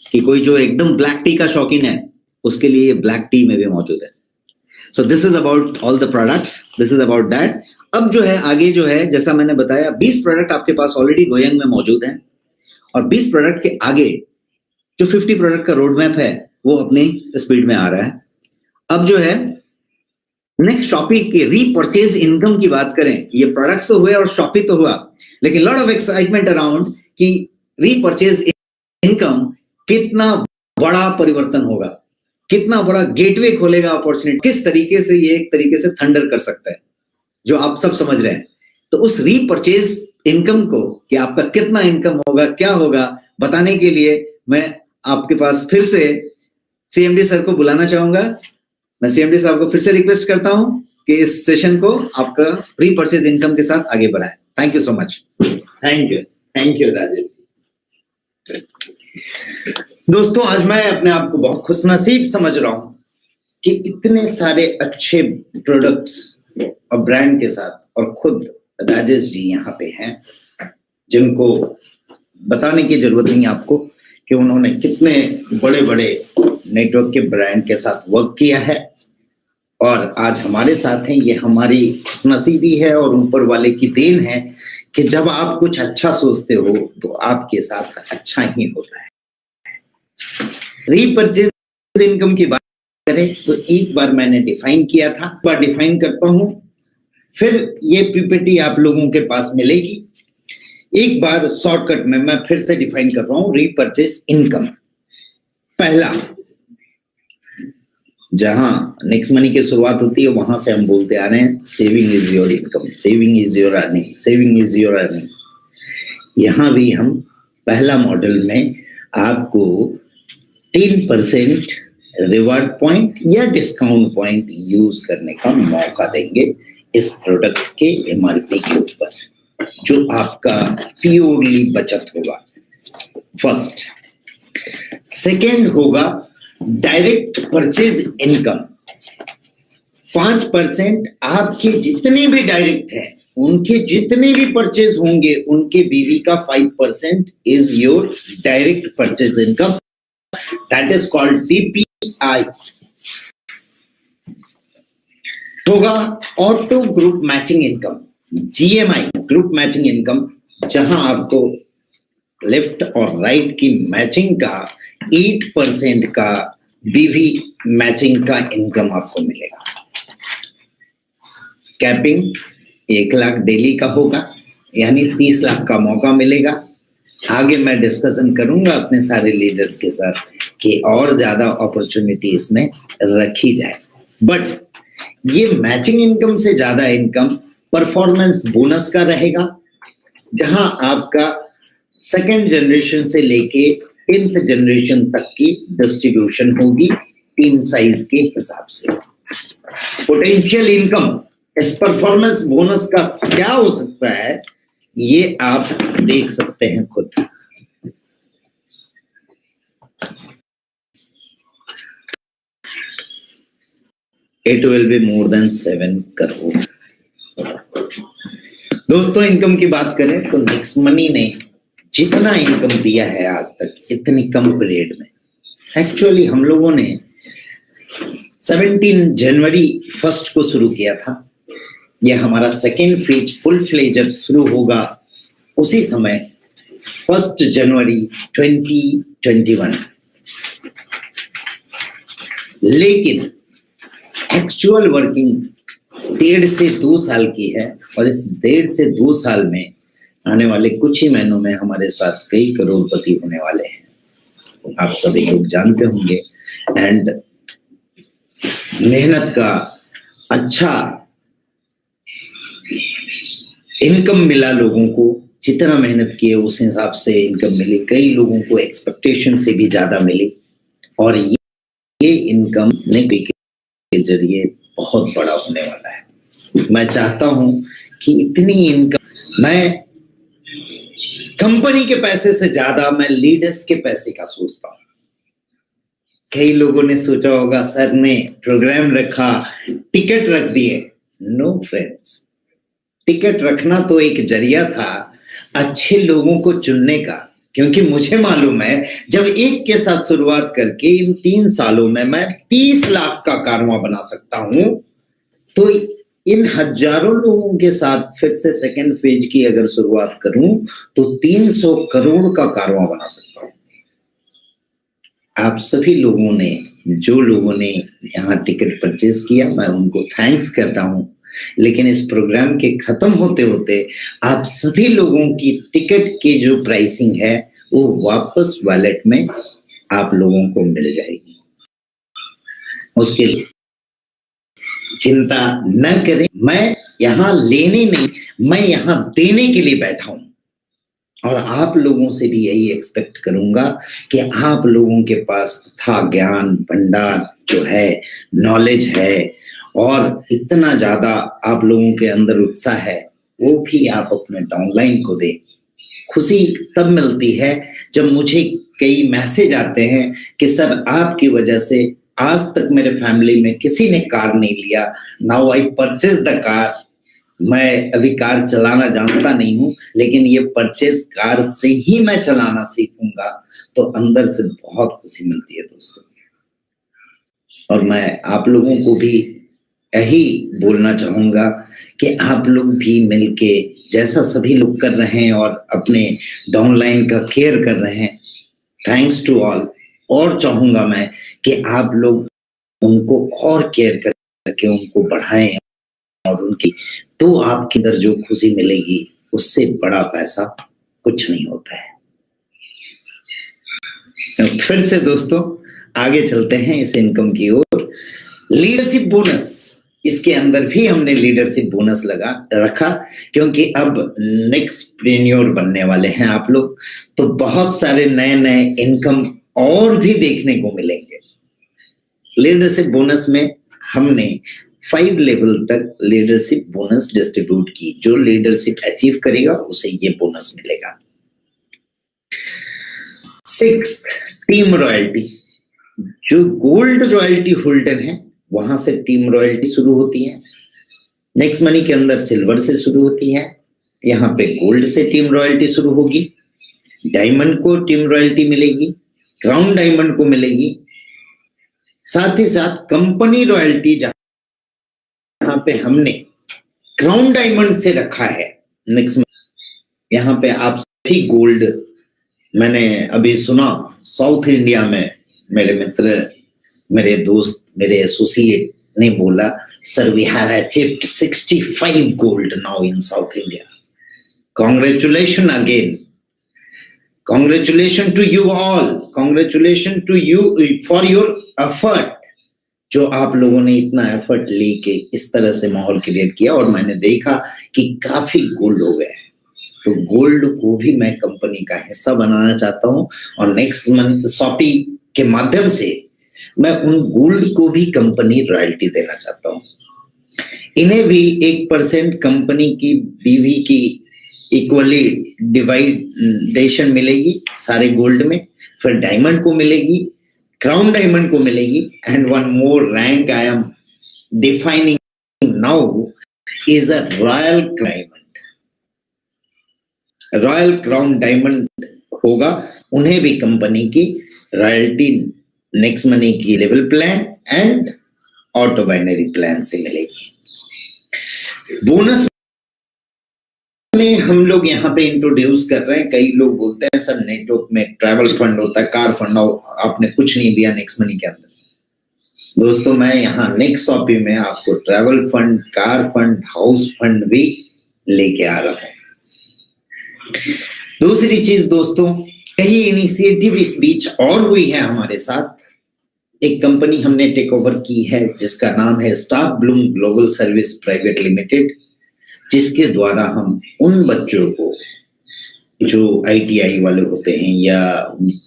कि कोई जो एकदम ब्लैक टी का शौकीन है उसके लिए ब्लैक टी में भी मौजूद है। So this is about all the products, this is about that. अब जो है आगे जो है, जैसा मैंने बताया 20 प्रोडक्ट आपके पास ऑलरेडी गोयंग में मौजूद हैं और 20 प्रोडक्ट के आगे जो 50 प्रोडक्ट का रोड मैप है वो अपनी स्पीड में आ रहा है। अब जो है नेक्स्ट टॉपिक की रीपरचेज इनकम की बात करें, ये प्रोडक्ट्स तो हुए और शॉपिंग तो हुआ, लेकिन लॉट ऑफ एक्साइटमेंट अराउंड कि रीपरचेज इनकम कितना बड़ा परिवर्तन होगा, कितना बड़ा गेटवे खोलेगा अपॉर्चुनिटी, किस तरीके से ये एक तरीके से थंडर कर सकता है, जो आप सब समझ रहे हैं। तो उस रीपरचेज इनकम को कि आपका कितना इनकम होगा, क्या होगा, बताने के लिए मैं आपके पास फिर से सीएमडी सर को बुलाना चाहूंगा। मैं सीएमडी साहब को फिर से रिक्वेस्ट करता हूं कि इस सेशन को आपका रीपरचेज इनकम के साथ आगे बढ़ाएं। Thank you so much. Thank you Rajesh ji. दोस्तों, आज मैं अपने आप को बहुत खुशनसीब समझ रहा हूं कि इतने सारे अच्छे प्रोडक्ट्स और ब्रांड के साथ, और खुद राजेश जी यहाँ पे हैं जिनको बताने की जरूरत नहीं आपको कि उन्होंने कितने बड़े बड़े नेटवर्क के ब्रांड के साथ वर्क किया है और आज हमारे साथ हैं। ये हमारी खुशनसीबी है और ऊपर वाले की देन है कि जब आप कुछ अच्छा सोचते हो तो आपके साथ अच्छा ही होता है। रीपरचेज इनकम की बात करें तो एक बार मैंने डिफाइन किया था, एक बार डिफाइन करता हूं, फिर ये पीपीटी आप लोगों के पास मिलेगी। एक बार शॉर्टकट में मैं फिर से डिफाइन कर रहा हूं रीपरचेज इनकम। पहला, जहां नेक्स्ट मनी की शुरुआत होती है वहां से हम बोलते आ रहे हैं saving is your income, saving is your earning, saving is your earning. यहां भी हम पहला मॉडल में आपको 10% रिवार्ड पॉइंट या डिस्काउंट पॉइंट यूज करने का मौका देंगे इस प्रोडक्ट के एमआरपी के ऊपर, जो आपका प्योरली बचत होगा। फर्स्ट। सेकेंड होगा डायरेक्ट परचेज इनकम। 5% आपके जितने भी डायरेक्ट हैं, उनके जितने भी परचेज होंगे उनके बीवी का 5% is your direct purchase income, that is called DPI. होगा auto group matching income, GMI, group matching income, जहां आपको लेफ्ट और राइट की मैचिंग का 8% का बीवी मैचिंग का इनकम आपको मिलेगा। कैपिंग 1 लाख डेली का होगा, यानी 30 लाख का मौका मिलेगा। आगे मैं डिस्कशन करूंगा अपने सारे लीडर्स के साथ कि और ज्यादा अपॉर्चुनिटी इसमें रखी जाए। बट ये मैचिंग इनकम से ज्यादा इनकम परफॉर्मेंस बोनस का रहेगा, जहां आपका सेकेंड जनरेशन से लेके 10th जनरेशन तक की डिस्ट्रीब्यूशन होगी टीम साइज के हिसाब से। पोटेंशियल इनकम इस परफॉर्मेंस बोनस का क्या हो सकता है, ये आप देख सकते हैं खुद। It will be more than 7 crore. दोस्तों, इनकम की बात करें तो नेक्स्ट मनी ने जितना इनकम दिया है आज तक इतनी कम पीरियड में, एक्चुअली हम लोगों ने 17 जनवरी 1 को शुरू किया था। यह हमारा सेकेंड फेज फुल फ्लेजर शुरू होगा उसी समय 1 जनवरी 2021। लेकिन एक्चुअल वर्किंग 1.5 से 2 साल की है और इस 1.5 से 2 साल में आने वाले कुछ ही महीनों में हमारे साथ कई करोड़पति होने वाले हैं, आप सभी लोग जानते होंगे। एंड मेहनत का अच्छा इनकम मिला लोगों को, जितना मेहनत किए उस हिसाब से इनकम मिली, कई लोगों को एक्सपेक्टेशन से भी ज्यादा मिली और ये इनकम के जरिए बहुत बड़ा होने वाला है। मैं चाहता हूं कि इतनी इनकम, मैं कंपनी के पैसे से ज्यादा मैं लीडर्स के पैसे का सोचता हूं। कई लोगों ने सोचा होगा सर ने प्रोग्राम रखा, टिकट रख दिए। नो फ्रेंड्स, टिकट रखना तो एक जरिया था अच्छे लोगों को चुनने का, क्योंकि मुझे मालूम है जब एक के साथ शुरुआत करके इन 3 सालों में मैं 30 लाख का कारवां बना सकता हूं, तो इन हजारों लोगों के साथ फिर से सेकंड फेज की अगर शुरुआत करूं तो 300 करोड़ का कारवां बना सकता हूं। आप सभी लोगों ने जो लोगों ने यहाँ टिकट परचेज किया मैं उनको थैंक्स करता हूँ, लेकिन इस प्रोग्राम के खत्म होते होते आप सभी लोगों की टिकट की जो प्राइसिंग है वो वापस वॉलेट में आप लोगों को मिल जाएगी। उसके लिए चिंता न करें, मैं यहाँ लेने नहीं, मैं यहाँ देने के लिए बैठा हूं और आप लोगों से भी यही एक्सपेक्ट करूंगा कि आप लोगों के पास था ज्ञान भंडार जो है, नॉलेज है और इतना ज्यादा आप लोगों के अंदर उत्साह है, वो भी आप अपने डाउनलाइन को दें। खुशी तब मिलती है जब मुझे कई मैसेज आते हैं कि सर आपकी वजह से आज तक मेरे फैमिली में किसी ने कार नहीं लिया, now I purchase the car. मैं अभी कार चलाना जानता नहीं हूं, लेकिन ये परचेज कार से ही मैं चलाना सीखूंगा, तो अंदर से बहुत खुशी मिलती है दोस्तों। और मैं आप लोगों को भी यही बोलना चाहूंगा कि आप लोग भी मिलके जैसा सभी लोग कर रहे हैं और अपने डाउनलाइन का केयर कर रहे हैं, थैंक्स टू ऑल। और चाहूंगा मैं कि आप लोग उनको और केयर करके उनको बढ़ाएं और उनकी, तो आपके अंदर जो खुशी मिलेगी उससे बड़ा पैसा कुछ नहीं होता है। फिर से दोस्तों आगे चलते हैं इस इनकम की ओर। लीडरशिप बोनस, इसके अंदर भी हमने लीडरशिप बोनस रखा क्योंकि अब नेक्स्टप्रेन्योर बनने वाले हैं आप लोग, तो बहुत सारे नए नए इनकम और भी देखने को मिलेंगे। लीडरशिप बोनस में हमने 5 लेवल तक लीडरशिप बोनस डिस्ट्रीब्यूट की। जो लीडरशिप अचीव करेगा उसे ये बोनस मिलेगा। 6th टीम रॉयल्टी, जो गोल्ड रॉयल्टी होल्डर है वहां से टीम रॉयल्टी शुरू होती है। नेक्स्ट मनी के अंदर सिल्वर से शुरू होती है, यहाँ पे गोल्ड से टीम रॉयल्टी शुरू होगी। डायमंड को टीम रॉयल्टी मिलेगी, क्राउन डायमंड को मिलेगी, साथ ही साथ कंपनी रॉयल्टी जहां पे हमने क्राउन डायमंड से रखा है। नेक्स्ट यहाँ पे आप सभी गोल्ड, मैंने अभी सुना साउथ इंडिया में मेरे मित्र, मेरे दोस्त, मेरे एसोसिएट ने बोला sir we have achieved 65 gold now in South India. Congratulation again, congratulations to you all, congratulations to you for your effort। जो आप लोगों ने इतना एफर्ट लेके इस तरह से माहौल क्रिएट किया और मैंने देखा कि काफी गोल्ड हो गए हैं, तो गोल्ड को भी मैं कंपनी का हिस्सा बनाना चाहता हूं और नेक्स्ट मंथ शॉपी के माध्यम से मैं उन गोल्ड को भी कंपनी रॉयल्टी देना चाहता हूं। इन्हें भी 1% कंपनी की बीवी की इक्वली डिवाइडेशन मिलेगी सारे गोल्ड में, फिर डायमंड को मिलेगी, क्राउन डायमंड को मिलेगी, and one more rank I am defining now is a royal diamond. Royal crown diamond होगा, उन्हें भी कंपनी की रॉयल्टी नेक्स्ट मनी की level plan and auto binary plan से मिलेगी। बोनस में हम लोग यहाँ पे इंट्रोड्यूस कर रहे हैं, कई लोग बोलते हैं सर नेटवर्क में ट्रैवल फंड होता है, कार फंड, आपने कुछ नहीं दिया नेक्स्ट मनी के अंदर। दोस्तों मैं यहाँ नेक्स्ट शॉपी में आपको travel fund, car fund, house fund भी लेके आ रहा हूं। दूसरी चीज दोस्तों, कई इनिशिएटिव इस बीच और हुई है हमारे साथ। एक कंपनी हमने टेक ओवर की है जिसका नाम है staff Bloom global service private limited, जिसके द्वारा हम उन बच्चों को जो ITI वाले होते हैं या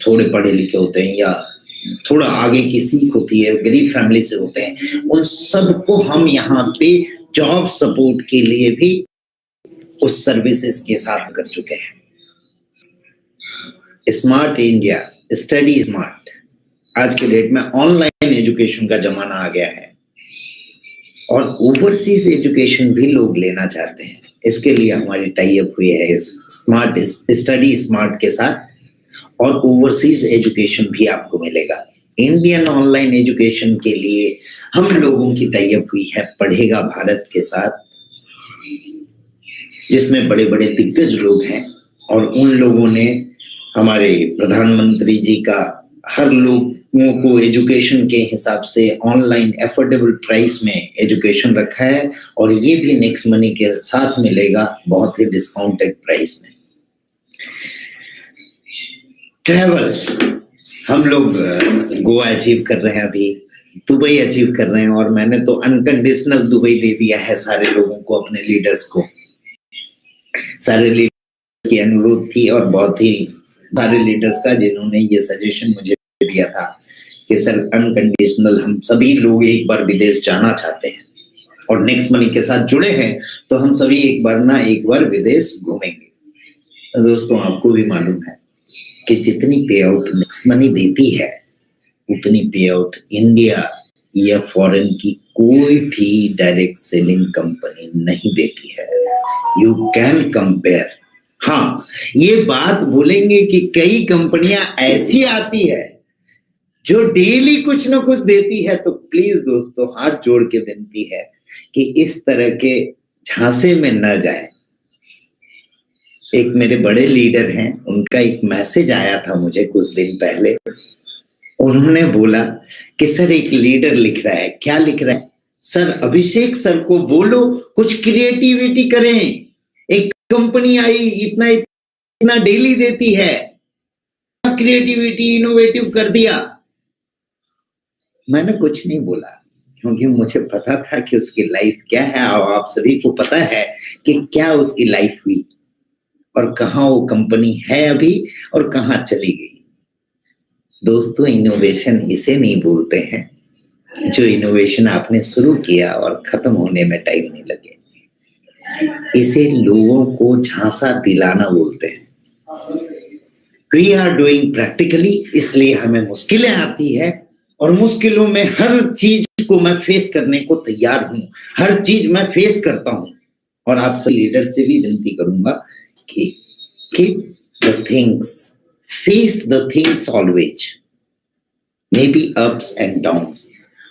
थोड़े पढ़े लिखे होते हैं या थोड़ा आगे की सीख होती है, गरीब फैमिली से होते हैं, उन सबको हम यहाँ पे जॉब सपोर्ट के लिए भी उस सर्विसेज के साथ कर चुके हैं। स्मार्ट इंडिया, स्टडी स्मार्ट, आज के डेट में ऑनलाइन एजुकेशन का जमाना आ गया है और ओवरसीज एजुकेशन भी लोग लेना चाहते हैं। इसके लिए हमारी टाई अप हुई है स्मार्ट स्टडी स्मार्ट के साथ, और ओवरसीज एजुकेशन भी आपको मिलेगा। इंडियन ऑनलाइन एजुकेशन के लिए हम लोगों की टाई अप हुई है पढ़ेगा भारत के साथ, जिसमें बड़े बड़े दिग्गज लोग हैं और उन लोगों ने हमारे प्रधानमंत्री जी का हर लोग को एजुकेशन के हिसाब से ऑनलाइन एफोर्डेबल प्राइस में एजुकेशन रखा है, और ये भी नेक्स्ट मनी के साथ मिलेगा बहुत ही डिस्काउंटेड प्राइस में। ट्रैवल, हम लोग गोवा अचीव कर रहे हैं, अभी दुबई अचीव कर रहे हैं, और मैंने तो अनकंडीशनल दुबई दे दिया है सारे लोगों को, अपने लीडर्स को। सारे लीडर्स की अनुरोध थी, और बहुत ही सारे लीडर्स का जिन्होंने ये सजेशन मुझे दिया था कि सर अनकंडीशनल हम सभी लोग एक बार विदेश जाना चाहते हैं और नेक्स्ट मनी के साथ जुड़े हैं, तो हम सभी एक बार विदेश घूमेंगे। तो दोस्तों, आपको भी मालूम है कि जितनी पे आउट नेक्स्ट मनी देती है उतनी पे आउट इंडिया या फॉरेन की कोई भी डायरेक्ट सेलिंग कंपनी नहीं देती है। You can compare. हाँ, ये बात बोलेंगे कि कई कंपनियां ऐसी आती है जो डेली कुछ ना कुछ देती है, तो प्लीज दोस्तों हाथ जोड़ के विनती है कि इस तरह के झांसे में न जाए। एक मेरे बड़े लीडर हैं, उनका एक मैसेज आया था मुझे कुछ दिन पहले। उन्होंने बोला कि सर एक लीडर लिख रहा है। क्या लिख रहा है? सर अभिषेक सर को बोलो कुछ क्रिएटिविटी करें, एक कंपनी आई इतना इतना डेली देती है, क्रिएटिविटी इनोवेटिव कर दिया। मैंने कुछ नहीं बोला, क्योंकि मुझे पता था कि उसकी लाइफ क्या है, और आप सभी को पता है कि क्या उसकी लाइफ हुई और कहाँ वो कंपनी है अभी और कहाँ चली गई। दोस्तों, इनोवेशन इसे नहीं बोलते हैं जो इनोवेशन आपने शुरू किया और खत्म होने में टाइम नहीं लगे। इसे लोगों को झांसा दिलाना बोलते हैं। वी आर डूइंग प्रैक्टिकली, इसलिए हमें मुश्किलें आती है, और मुश्किलों में हर चीज को मैं फेस करने को तैयार हूं, हर चीज मैं फेस करता हूं। और आप सब लीडर से भी विनती करूंगा कि keep the things, face the things always. Maybe ups and downs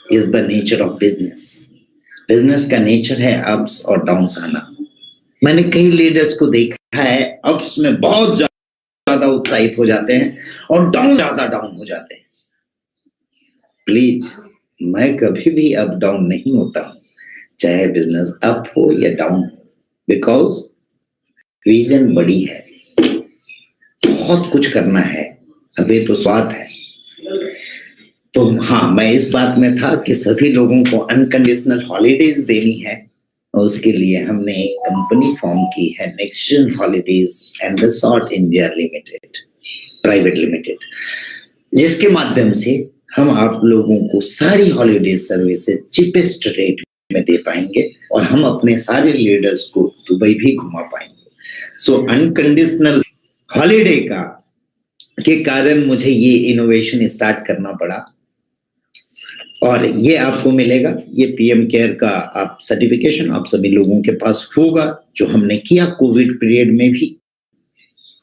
is the nature of business. Business का नेचर है अप्स और डाउन्स आना। मैंने कई लीडर्स को देखा है, अप्स में बहुत ज्यादा उत्साहित हो जाते हैं और ज्यादा डाउन हो जाते हैं। प्लीज, मैं कभी भी अप डाउन नहीं होता हूं, चाहे बिजनेस अप हो या डाउन हो, बिकॉज विजन बड़ी है, बहुत कुछ करना है, अभी तो स्वाद है। तो हाँ, मैं इस बात में था कि सभी लोगों को अनकंडीशनल हॉलीडेज देनी है, और उसके लिए हमने एक कंपनी फॉर्म की है, next holidays and resort India limited private limited, जिसके माध्यम से हम आप लोगों को सारी हॉलीडेज सर्विसेज चीपेस्ट रेट में दे पाएंगे, और हम अपने सारे लीडर्स को दुबई भी घुमा पाएंगे। सो अनकंडीशनल हॉलीडे का के कारण मुझे ये इनोवेशन स्टार्ट करना पड़ा, और ये आपको मिलेगा। ये पीएम केयर का आप सर्टिफिकेशन आप सभी लोगों के पास होगा, जो हमने किया कोविड पीरियड में भी।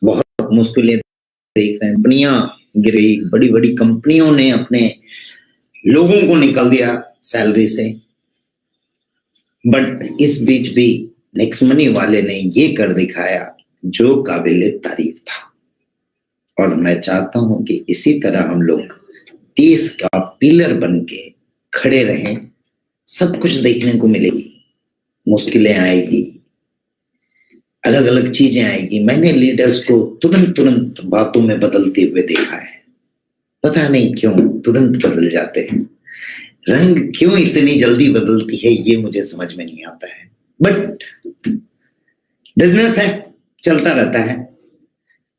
बहुत मुश्किलें देख रहे हैं, कंपनियां गिरी, बड़ी बड़ी कंपनियों ने अपने लोगों को निकाल दिया सैलरी से, बट इस बीच भी नेक्स्ट मनी वाले ने ये कर दिखाया जो काबिले तारीफ था। और मैं चाहता हूं कि इसी तरह हम लोग देश का पिलर बन के खड़े रहें। सब कुछ देखने को मिलेगी, मुश्किलें आएगी, अलग अलग चीजें आएगी। मैंने लीडर्स को तुरंत बातों में बदलते हुए देखा है, पता नहीं क्यों तुरंत बदल जाते हैं। रंग क्यों इतनी जल्दी बदलती है ये मुझे समझ में नहीं आता है, बट बिजनेस है, चलता रहता है।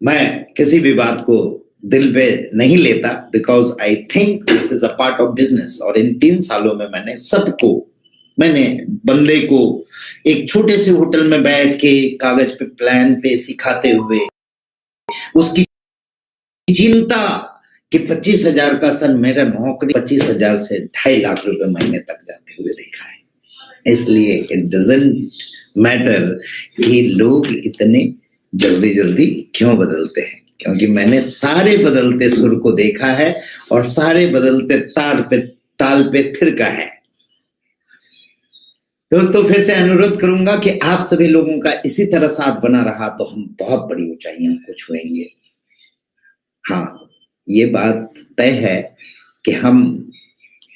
मैं किसी भी बात को दिल पे नहीं लेता, because I think this is a part of business. और इन 3 सालों में मैंने बंदे को एक छोटे से होटल में बैठ के कागज पे प्लान पे सिखाते हुए उसकी चिंता कि 25,000 का सर मेरा नौकरी 25,000 से 2.5 लाख रुपए महीने तक जाते हुए देखा है। इसलिए इट डजंट मैटर कि लोग इतने जल्दी क्यों बदलते हैं, क्योंकि मैंने सारे बदलते सुर को देखा है और सारे बदलते ताल पे थिरका है। दोस्तों, फिर से अनुरोध करूंगा कि आप सभी लोगों का इसी तरह साथ बना रहा तो हम बहुत बड़ी ऊंचाइयों को छुएंगे। हाँ, ये बात तय है कि हम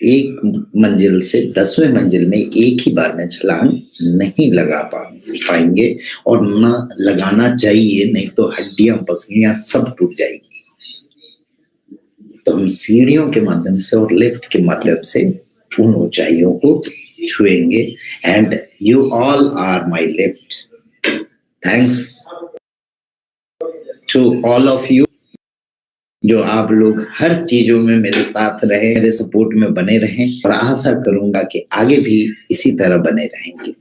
एक मंजिल से 10वें मंजिल में एक ही बार में छलांग नहीं लगा पाएंगे, और ना लगाना चाहिए, नहीं तो हड्डियां पसलियां सब टूट जाएगी। तो हम सीढ़ियों के माध्यम से और लिफ्ट के माध्यम से उन ऊंचाइयों को छुएंगे। And you all are my lift. Thanks to all of you, जो आप लोग हर चीजों में मेरे साथ रहे, मेरे सपोर्ट में बने रहें, और आशा करूंगा कि आगे भी इसी तरह बने रहेंगे।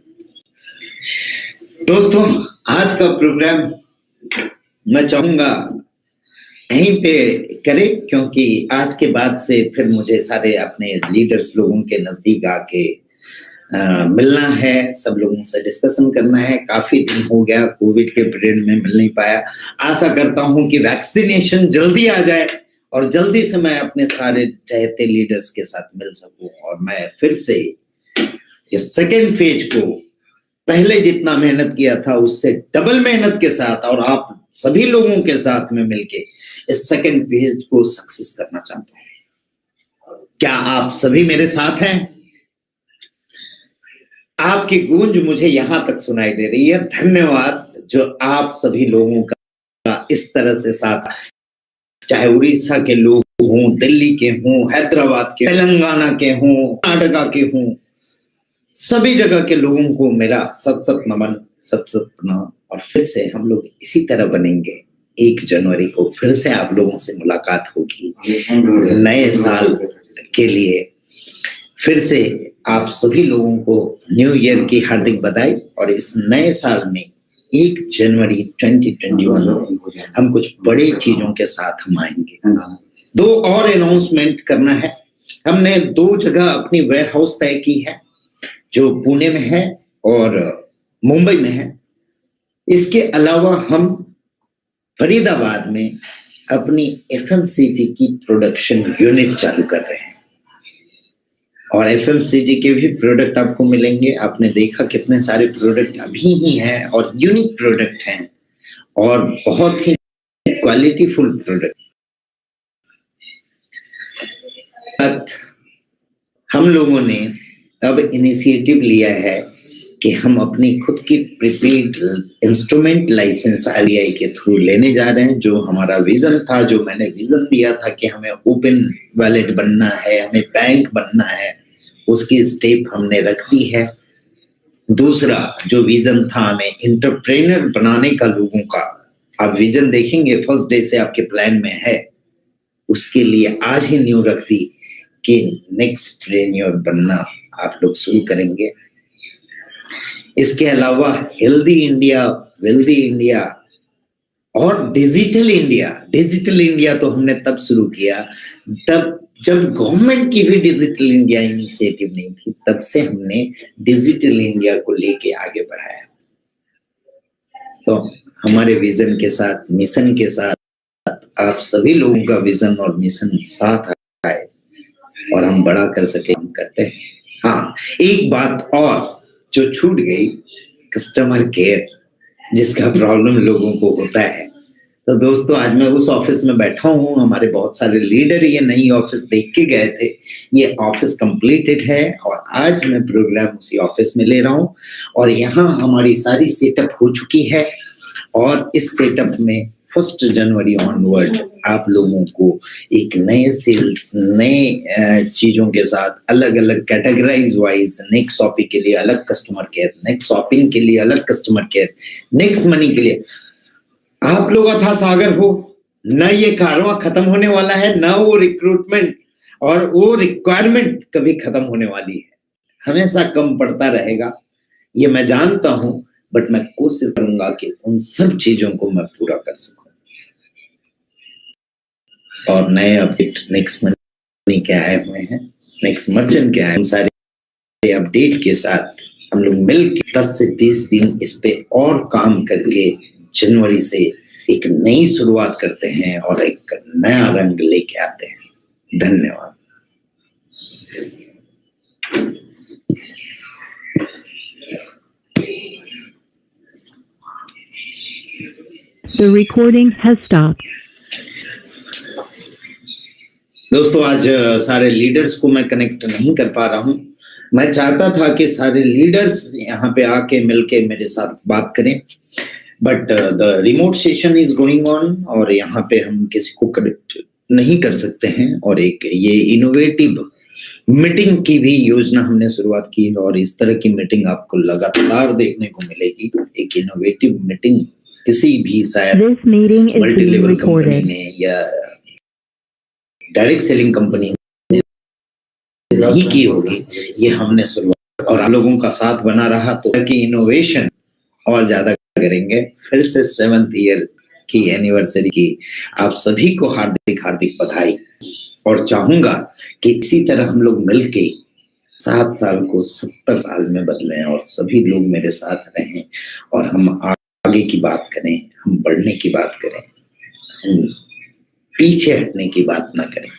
दोस्तों, आज का प्रोग्राम मैं चाहूंगा यहीं पे करें, क्योंकि आज के बाद से फिर मुझे सारे अपने लीडर्स लोगों के नजदीक आके मिलना है, सब लोगों से डिस्कशन करना है। काफी दिन हो गया, कोविड के पीरियड में मिल नहीं पाया। आशा करता हूं कि वैक्सीनेशन जल्दी आ जाए और जल्दी से मैं अपने सारे चाहते लीडर्स के साथ मिल सकूं, और मैं फिर से इस सेकेंड फेज को पहले जितना मेहनत किया था उससे डबल मेहनत के साथ और आप सभी लोगों के साथ में मिलके इस सेकेंड फेज को सक्सेस करना चाहता हूं। क्या आप सभी मेरे साथ हैं? आपकी गूंज मुझे यहां तक सुनाई दे रही है। धन्यवाद जो आप सभी लोगों का इस तरह से साथ, चाहे उड़ीसा के लोग हों, दिल्ली के हों, हैदराबाद के, तेलंगाना के हों, कर्नाटका के हों, सभी जगह के लोगों को मेरा सत सत नमन, सत सत प्रणाम। और फिर से हम लोग इसी तरह बनेंगे। 1 जनवरी को फिर से आप लोगों से मुलाकात होगी नए साल के लिए। फिर से आप सभी लोगों को न्यू ईयर की हार्दिक बधाई। और इस नए साल में 1 जनवरी 2021 हम कुछ बड़ी चीजों के साथ हम आएंगे। 2 और अनाउंसमेंट करना है। हमने 2 जगह अपनी वेयर हाउस तय की है, जो पुणे में है और मुंबई में है। इसके अलावा हम फरीदाबाद में अपनी FMCG की प्रोडक्शन यूनिट चालू कर रहे हैं, और FMCG के भी प्रोडक्ट आपको मिलेंगे। आपने देखा कितने सारे प्रोडक्ट अभी ही हैं और यूनिक प्रोडक्ट हैं और बहुत ही क्वालिटीफुल प्रोडक्ट। हम लोगों ने अब इनिशिएटिव लिया है कि हम अपनी खुद की प्रीपेड इंस्ट्रूमेंट लाइसेंस RBI के थ्रू लेने जा रहे हैं। जो हमारा विजन था, जो मैंने विजन दिया था कि हमें ओपन वॉलेट बनना है, हमें बैंक बनना है, उसकी स्टेप हमने रख दी है। दूसरा जो विजन था हमें एंटरप्रेन्योर बनाने का, लोगों का, आप विजन देखेंगे फर्स्ट डे से आपके प्लान में है, उसके लिए आज ही न्यू रख दी कि नेक्स्ट प्रेन्योर बनना आप लोग शुरू करेंगे। इसके अलावा हेल्दी इंडिया, वेल्दी इंडिया और डिजिटल इंडिया। डिजिटल इंडिया तो हमने तब शुरू किया तब जब गवर्नमेंट की भी डिजिटल इंडिया इनिशिएटिव नहीं थी, तब से हमने डिजिटल इंडिया को लेके आगे बढ़ाया। तो हमारे विजन के साथ, मिशन के साथ आप सभी लोगों का विजन और मिशन साथ आए और हम बड़ा कर सके, हम करते हैं। हाँ, एक बात और जो छूट गई, कस्टमर केयर, जिसका प्रॉब्लम लोगों को होता है। तो दोस्तों, आज मैं उस ऑफिस में बैठा हूँ। हमारे बहुत सारे लीडर ये नई ऑफिस देख के गए थे। ये ऑफिस कंप्लीटेड है और आज मैं प्रोग्राम उसी ऑफिस में ले रहा हूँ और यहाँ हमारी सारी सेटअप हो चुकी है। और इस सेटअप में 1 जनवरी ऑनवर्ड आप लोगों को एक नए सेल्स, नए चीजों के साथ, अलग अलग कैटेगराइज वाइज, नेक्स्ट शॉपिंग के लिए अलग कस्टमर केयर, नेक्स्ट शॉपिंग के लिए अलग कस्टमर केयर, नेक्स्ट मनी के लिए। आप लोग अथाह सागर हो, न ये कारवां खत्म होने वाला है, न वो रिक्रूटमेंट और वो रिक्वायरमेंट कभी खत्म होने वाली है। हमेशा कम पड़ता रहेगा, ये मैं जानता हूं, बट मैं कोशिश करूंगा कि उन सब चीजों को मैं पूरा कर सकूं। और नए अपडेट नेक्स्ट मनी के आए हुए हैं, नेक्स्ट मर्चेंट के आए, उन सारे अपडेट के साथ हम लोग मिलकर 10 से 20 दिन इस पे और काम करके जनवरी से एक नई शुरुआत करते हैं और एक नया रंग लेके आते हैं। धन्यवाद। The recording has stopped. दोस्तों आज सारे लीडर्स को मैं कनेक्ट नहीं कर पा रहा हूं। मैं चाहता था कि सारे लीडर्स यहाँ पे आके मिलके मेरे साथ बात करें, but the remote session is going on और यहाँ पे हम किसी को कनेक्ट नहीं कर सकते हैं। और एक ये इनोवेटिव मीटिंग की भी योजना हमने शुरुआत की है और इस तरह की मीटिंग आपको लगातार देखने को मिलेगी। एक इनोवेटिव मीटिंग किसी भी शायद मल्टी लेवल कंपनी ने या डायरेक्ट सेलिंग कंपनी नहीं की होगी, ये हमने शुरुआत और आप लोगों का साथ बना रहा तो कि इनोवेशन और ज्यादा करेंगे। फिर से 7th ईयर की एनिवर्सरी की आप सभी को हार्दिक हार्दिक बधाई और चाहूंगा कि इसी तरह हम लोग मिलके 7 साल को 70 साल में बदलें और सभी लोग मेरे साथ रहें और हम आगे की बात करें, हम बढ़ने की बात करें, हम पीछे हटने की बात ना करें।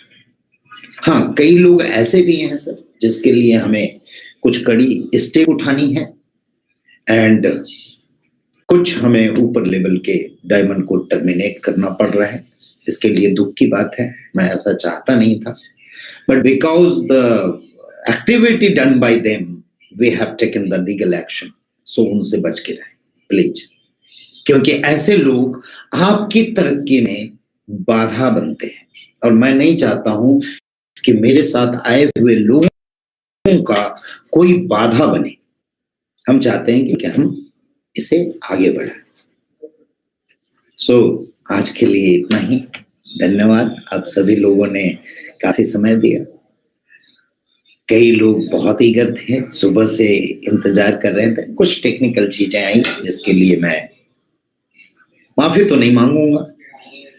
हाँ, कई लोग ऐसे भी हैं सर जिसके लिए हमें कुछ कड़ी स्टेप उठानी है एंड कुछ हमें ऊपर लेवल के डायमंड को टर्मिनेट करना पड़ रहा है। इसके लिए दुख की बात है, मैं ऐसा चाहता नहीं था, but because the activity done by them we have taken the legal action. So उनसे बच के रहें प्लीज, क्योंकि ऐसे लोग आपकी तरक्की में बाधा बनते हैं और मैं नहीं चाहता हूं कि मेरे साथ आए हुए लोगों का कोई बाधा बने। हम चाहते हैं कि हम इसे आगे बढ़ाएं। सो आज के लिए इतना ही। धन्यवाद, आप सभी लोगों ने काफी समय दिया। कई लोग बहुत ईगर थे, सुबह से इंतजार कर रहे थे। कुछ टेक्निकल चीजें आई जिसके लिए मैं माफी तो नहीं मांगूंगा,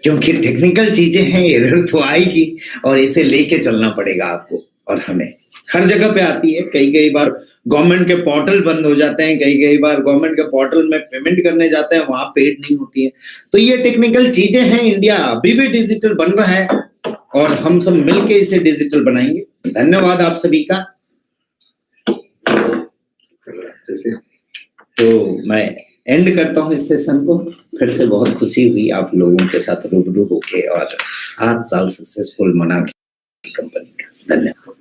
क्योंकि टेक्निकल चीजें हैं, एरर तो आएगी और इसे लेके चलना पड़ेगा आपको और हमें। हर जगह पे आती है, कई बार गवर्नमेंट के पोर्टल बंद हो जाते हैं, कई बार गवर्नमेंट के पोर्टल में पेमेंट करने जाते हैं, वहां पेड नहीं होती है। तो ये टेक्निकल चीजें हैं। इंडिया अभी भी डिजिटल बन रहा है और हम सब मिलके इसे डिजिटल बनाएंगे। धन्यवाद आप सभी का। तो मैं एंड करता हूँ इस सेशन को। फिर से बहुत खुशी हुई आप लोगों के साथ रूबरू होके और 7 साल सक्सेसफुल मना के कंपनी का। धन्यवाद।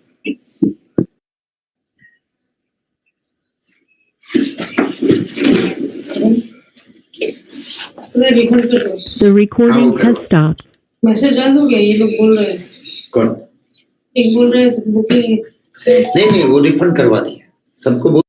The recording has stopped. Message आ गया, ये लोग बोल रहे हैं। कौन? एक बोल रहे हैं बुकिंग नहीं, वो रिफंड करवा दिया सबको बोल